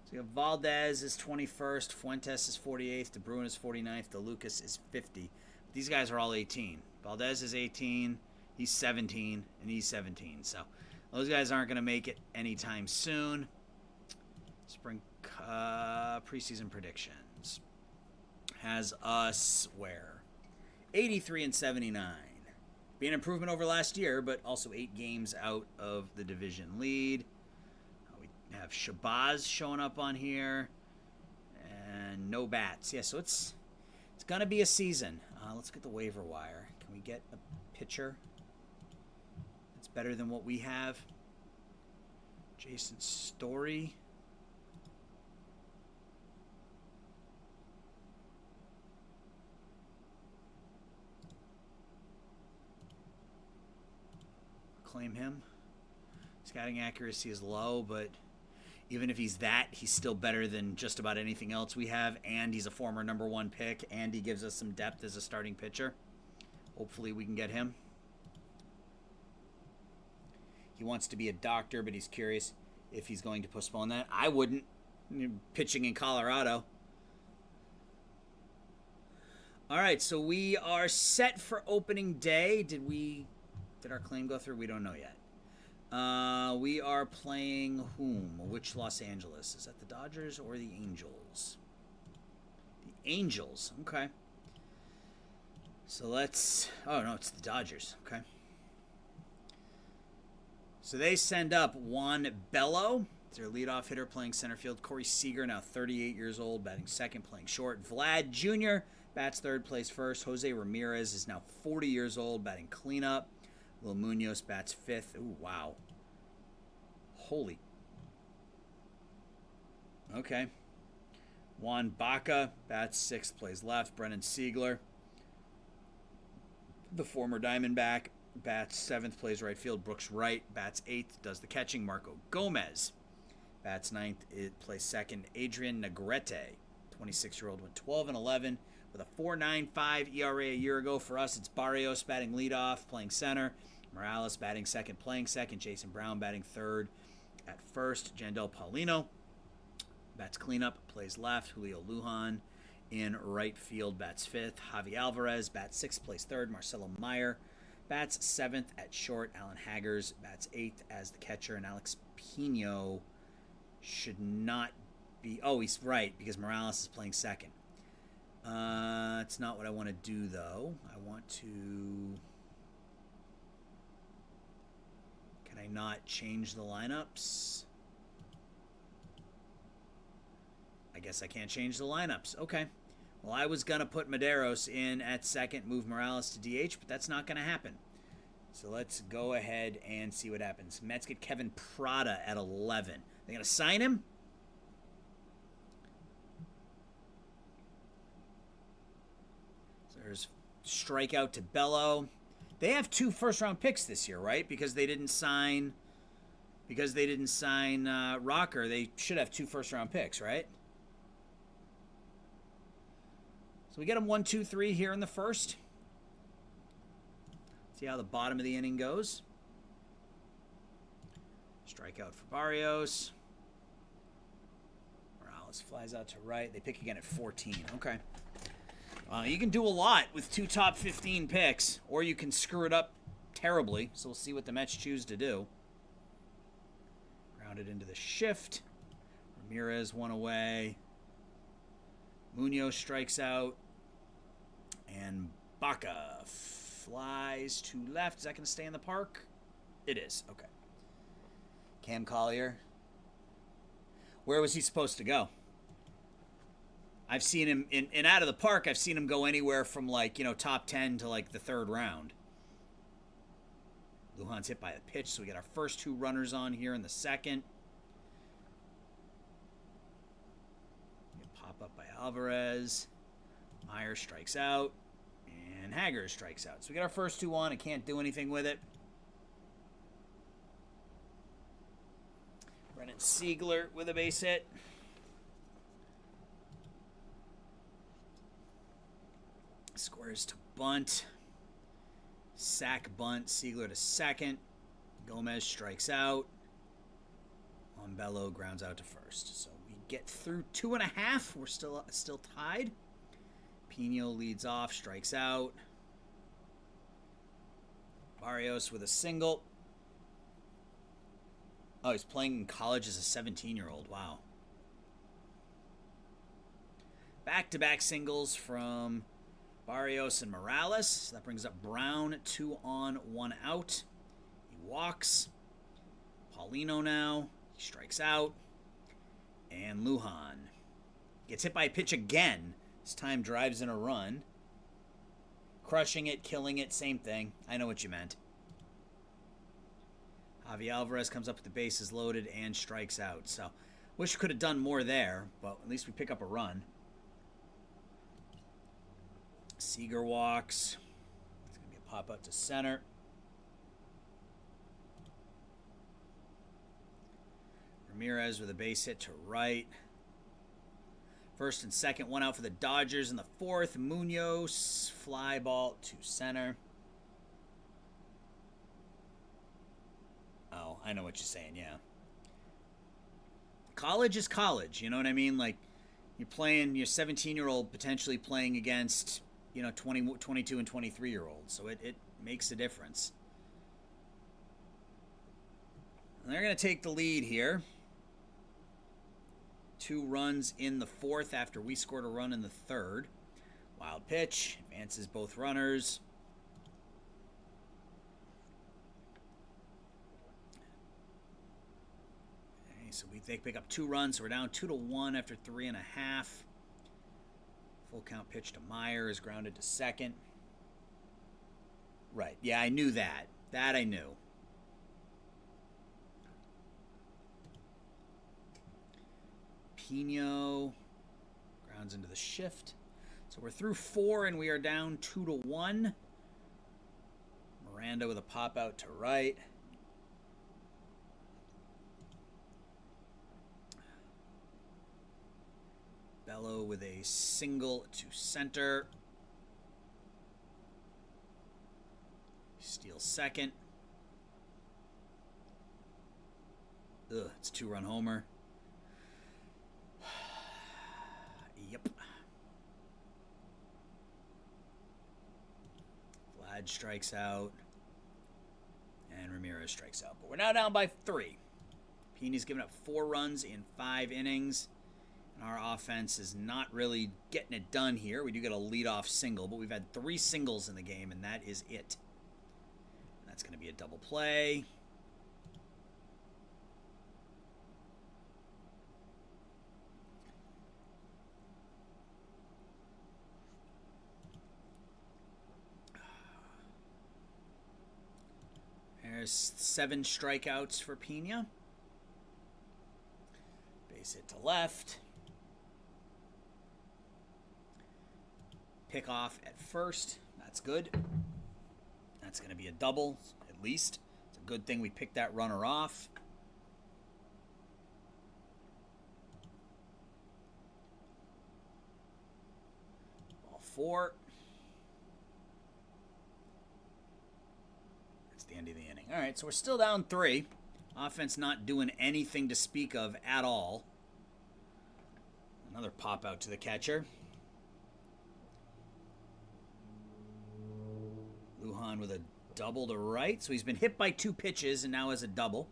So we have Valdez is 21st, Fuentes is 48th, DeBruin is 49th, DeLucas is 50. These guys are all 18. Valdez is 18, he's 17, and he's 17. So those guys aren't going to make it anytime soon. Spring preseason predictions has us where 83 and 79, be an improvement over last year, but also 8 games out of the division lead. We have Shabazz showing up on here, and no bats. Yeah, so it's gonna be a season. Let's get the waiver wire. Can we get a pitcher that's better than what we have? Jason Story. Claim him. Scouting accuracy is low, but even if he's that, he's still better than just about anything else we have, and he's a former number 1 pick, and he gives us some depth as a starting pitcher. Hopefully we can get him. He wants to be a doctor, but he's curious if he's going to postpone that. I wouldn't. Pitching in Colorado. All right, so we are set for opening day. Did our claim go through? We don't know yet. We are playing whom? Which Los Angeles? Is that the Dodgers or the Angels? The Angels. Okay. So let's... Oh, no, it's the Dodgers. Okay. So they send up Juan Bello. It's their leadoff hitter playing center field. Corey Seager, now 38 years old, batting second, playing short. Vlad Jr. bats third, plays first. Jose Ramirez is now 40 years old, batting cleanup. Will Munoz bats fifth. Ooh, wow. Holy. Okay. Juan Baca bats sixth, plays left. Brennan Siegler, the former Diamondback, bats seventh, plays right field. Brooks Wright bats eighth, does the catching. Marco Gomez bats ninth, it plays second. Adrian Negrete, 26-year-old, went 12 and 11 with a 4.95 ERA a year ago. For us, it's Barrios batting leadoff, playing center. Morales batting second, playing second. Jason Brown batting third at first. Jandel Paulino bats cleanup, plays left. Julio Lujan in right field bats fifth. Javi Alvarez bats sixth, plays third. Marcelo Meyer bats seventh at short. Alan Haggers bats eighth as the catcher. And Alex Pino should not be... Oh, he's right, because Morales is playing second. It's not what I want to do, though. I want to... Can I not change the lineups? I guess I can't change the lineups. Okay. Well, I was going to put Medeiros in at second, move Morales to DH, but that's not going to happen. So let's go ahead and see what happens. Mets get Kevin Prada at 11. They're going to sign him? So there's strikeout to Bello. They have 2 first-round picks this year, right? Because they didn't sign Rocker. They should have 2 first-round picks, right? So we get them 1, 2, 3 here in the first. See how the bottom of the inning goes. Strikeout for Barrios. Morales flies out to right. They pick again at 14. Okay. You can do a lot with 2 top 15 picks, or you can screw it up terribly. So we'll see what the Mets choose to do. Grounded into the shift. Ramirez one away. Munoz strikes out. And Baca flies to left. Is that going to stay in the park? It is. Okay. Cam Collier. Where was he supposed to go? I've seen him in out of the park. I've seen him go anywhere from top 10 to the 3rd round. Lujan's hit by a pitch, so we get our first 2 runners on here in the 2nd. Pop up by Alvarez. Meyer strikes out. And Hager strikes out. So we get our first 2 on and can't do anything with it. Brennan Siegler with a base hit. Squares to bunt. Sack bunt. Siegler to 2nd. Gomez strikes out. Mombello grounds out to 1st. So we get through 2.5. We're still tied. Pino leads off, strikes out. Barrios with a single. Oh, he's playing in college as a 17-year-old. Wow. Back-to-back singles from Barrios and Morales. So that brings up Brown, 2 on, 1 out. He walks. Paulino now. He strikes out. And Lujan gets hit by a pitch again. This time drives in a run. Crushing it, killing it, same thing. I know what you meant. Javi Alvarez comes up with the bases loaded and strikes out. So, wish we could have done more there, but at least we pick up a run. Seager walks. It's going to be a pop out to center. Ramirez with a base hit to right. 1st and 2nd, 1 out for the Dodgers. In the 4th, Munoz, fly ball to center. Oh, I know what you're saying, yeah. College is college, you know what I mean? You're playing, your 17-year-old potentially playing against, 20, 22, and 23-year-olds. So it makes a difference. And they're going to take the lead here. 2 runs in the 4th after we scored a run in the 3rd. Wild pitch. Advances both runners. Okay, so they pick up 2 runs. So we're down 2-1 after 3.5. Full count pitch to Meyer is grounded to 2nd. Right. Yeah, I knew that. That I knew. Pino grounds into the shift. So we're through 4 and we are down 2-1. Miranda with a pop out to right. Bello with a single to center. Steals 2nd. Ugh, it's a 2-run homer. Yep. Vlad strikes out. And Ramirez strikes out. But we're now down by 3. Pini's given up 4 runs in 5 innings. And our offense is not really getting it done here. We do get a leadoff single, but we've had 3 singles in the game, and that is it. And that's going to be a double play. There's 7 strikeouts for Pina. Base hit to left. Pick off at first. That's good. That's going to be a double, at least. It's a good thing we picked that runner off. Ball 4. That's the end of the inning. All right, so we're still down 3. Offense not doing anything to speak of at all. Another pop out to the catcher. Lujan with a double to right. So he's been hit by 2 pitches and now has a double.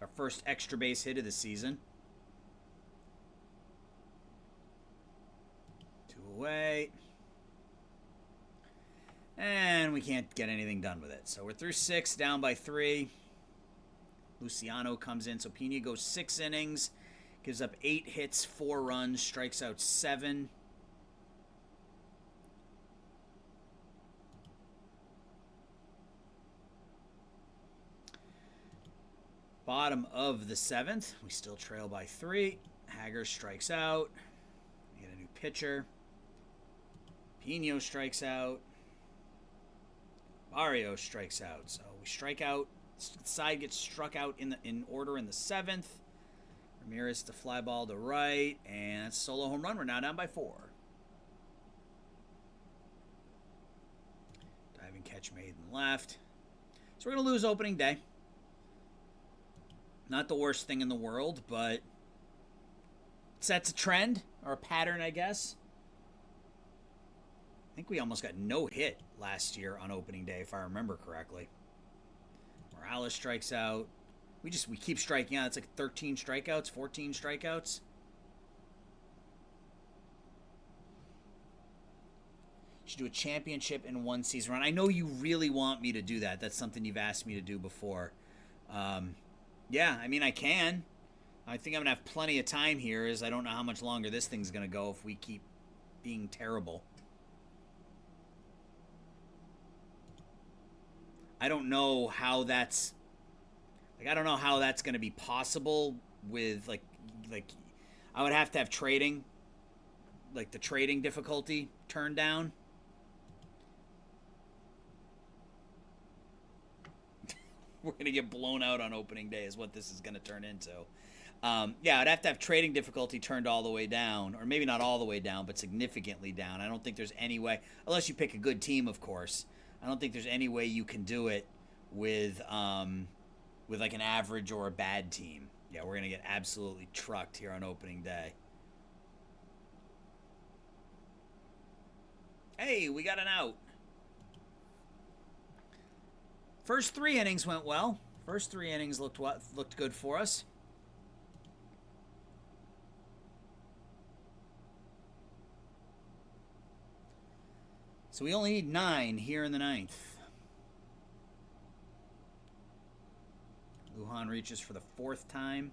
Our first extra base hit of the season. 2 away. And we can't get anything done with it. So we're through 6, down by 3. Luciano comes in. So Pino goes 6 innings. Gives up 8 hits, 4 runs. Strikes out 7. Bottom of the 7th. We still trail by 3. Hager strikes out. We get a new pitcher. Pino strikes out. Barrio strikes out. So we strike out. Side gets struck out in order in the 7th. Ramirez to fly ball to right. And that's a solo home run. We're now down by 4. Diving catch made in left. So we're going to lose opening day. Not the worst thing in the world, but sets a trend or a pattern, I guess. I think we almost got no hit last year on opening day, if I remember correctly. Morales strikes out. We keep striking out. It's like 13 strikeouts, 14 strikeouts. Should do a championship in 1 season run. I know you really want me to do that. That's something you've asked me to do before. Yeah, I mean, I can. I think I'm going to have plenty of time here, as I don't know how much longer this thing's going to go if we keep being terrible. I don't know how that's... I don't know how that's going to be possible with, like I would have to have trading, like the trading difficulty turned down. We're going to get blown out on opening day is what this is going to turn into. Yeah, I'd have to have trading difficulty turned all the way down, or maybe not all the way down, but significantly down. I don't think there's any way, unless you pick a good team, of course. I don't think there's any way you can do it with like an average or a bad team. Yeah, we're going to get absolutely trucked here on opening day. Hey, we got an out. First 3 innings went well. First 3 innings looked good for us. So we only need 9 here in the 9th. Lujan reaches for the 4th time.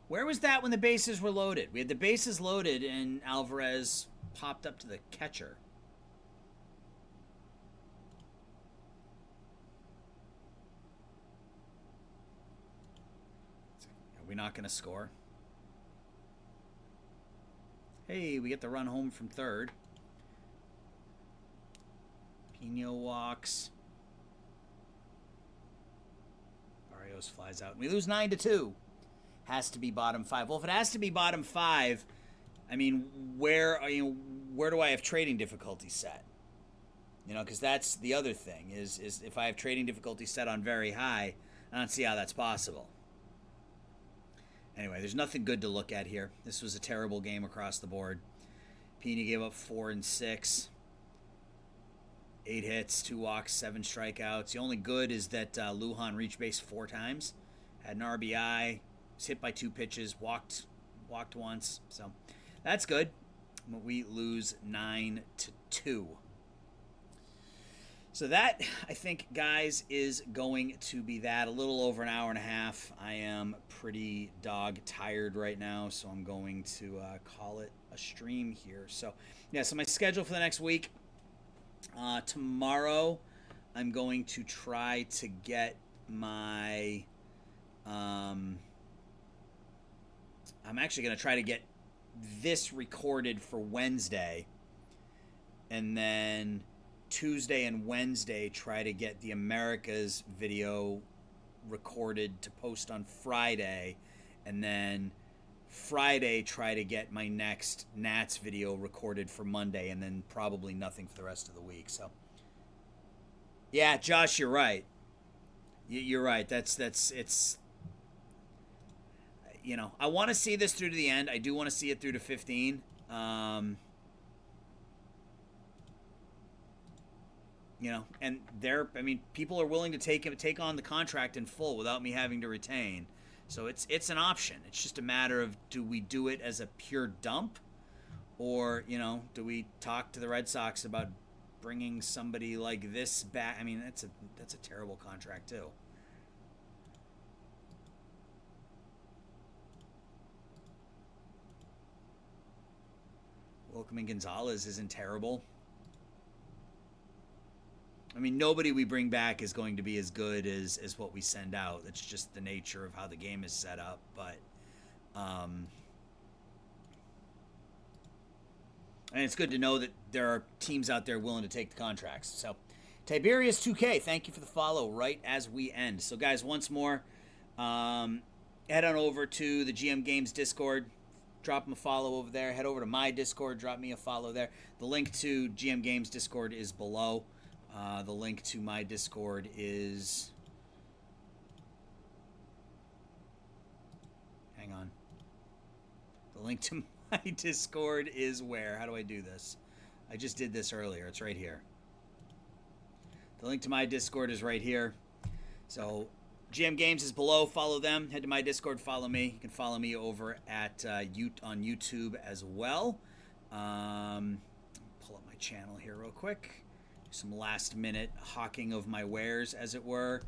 Where was that when the bases were loaded? We had the bases loaded and Alvarez popped up to the catcher. Are we not going to score? Hey, we get the run home from 3rd. Pino walks. Barrios flies out. We lose 9-2. Has to be bottom 5. Well, if it has to be bottom 5, I mean, where do I have trading difficulty set? You know, because that's the other thing is if I have trading difficulty set on very high, I don't see how that's possible. Anyway, there's nothing good to look at here. This was a terrible game across the board. Pino gave up 4 and 6. 8 hits, 2 walks, 7 strikeouts. The only good is that Lujan reached base 4 times. Had an RBI. Was hit by 2 pitches. Walked once. So that's good. But we lose 9-2. So that, I think, guys, is going to be that. A little over an hour and a half. I am pretty dog tired right now, so I'm going to call it a stream here. So, yeah, so my schedule for the next week. Tomorrow, I'm going to try to get my... I'm actually going to try to get this recorded for Wednesday. And then Tuesday and Wednesday, try to get the Americas video recorded to post on Friday. And then Friday, try to get my next Nats video recorded for Monday. And then probably nothing for the rest of the week. So, yeah, Josh, you're right. You're right. It's. You know, I want to see this through to the end. I do want to see it through to 15. You know, and people are willing to take on the contract in full without me having to retain. So it's an option. It's just a matter of, do we do it as a pure dump, or, you know, do we talk to the Red Sox about bringing somebody like this back? I mean, that's a terrible contract too. Welcoming Gonzalez isn't terrible. I mean, nobody we bring back is going to be as good as what we send out. It's just the nature of how the game is set up. But, and it's good to know that there are teams out there willing to take the contracts. So, Tiberius 2K, thank you for the follow right as we end. So, guys, once more, head on over to the GM Games Discord. Drop them a follow over there. Head over to my Discord. Drop me a follow there. The link to GM Games Discord is below. The link to my Discord is... Hang on. The link to my Discord is where? How do I do this? I just did this earlier. It's right here. The link to my Discord is right here. So, GM Games is below. Follow them. Head to my Discord. Follow me. You can follow me over at on YouTube as well. Pull up my channel here real quick. Some last-minute hawking of my wares, as it were.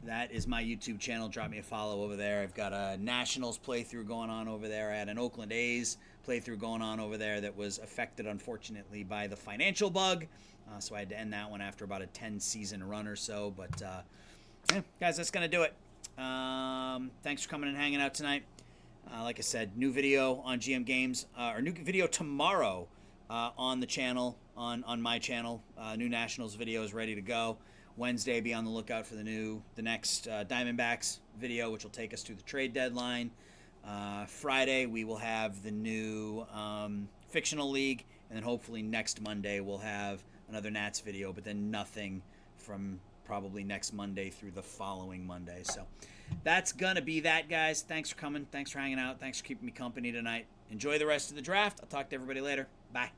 That is my YouTube channel. Drop me a follow over there. I've got a Nationals playthrough going on over there. I had an Oakland A's playthrough going on over there that was affected, unfortunately, by the financial bug. So I had to end that one after about a 10-season run or so. But, yeah, guys, that's going to do it. Thanks for coming and hanging out tonight. Like I said, new video on GM Games, or new video tomorrow on the channel, on my channel. New Nationals video is ready to go. Wednesday, be on the lookout for the next Diamondbacks video, which will take us to the trade deadline. Friday, we will have the new Fictional League, and then hopefully next Monday we'll have another Nats video, but then nothing from probably next Monday through the following Monday. So that's gonna be that, guys. Thanks for coming. Thanks for hanging out. Thanks for keeping me company tonight. Enjoy the rest of the draft. I'll talk to everybody later. Bye.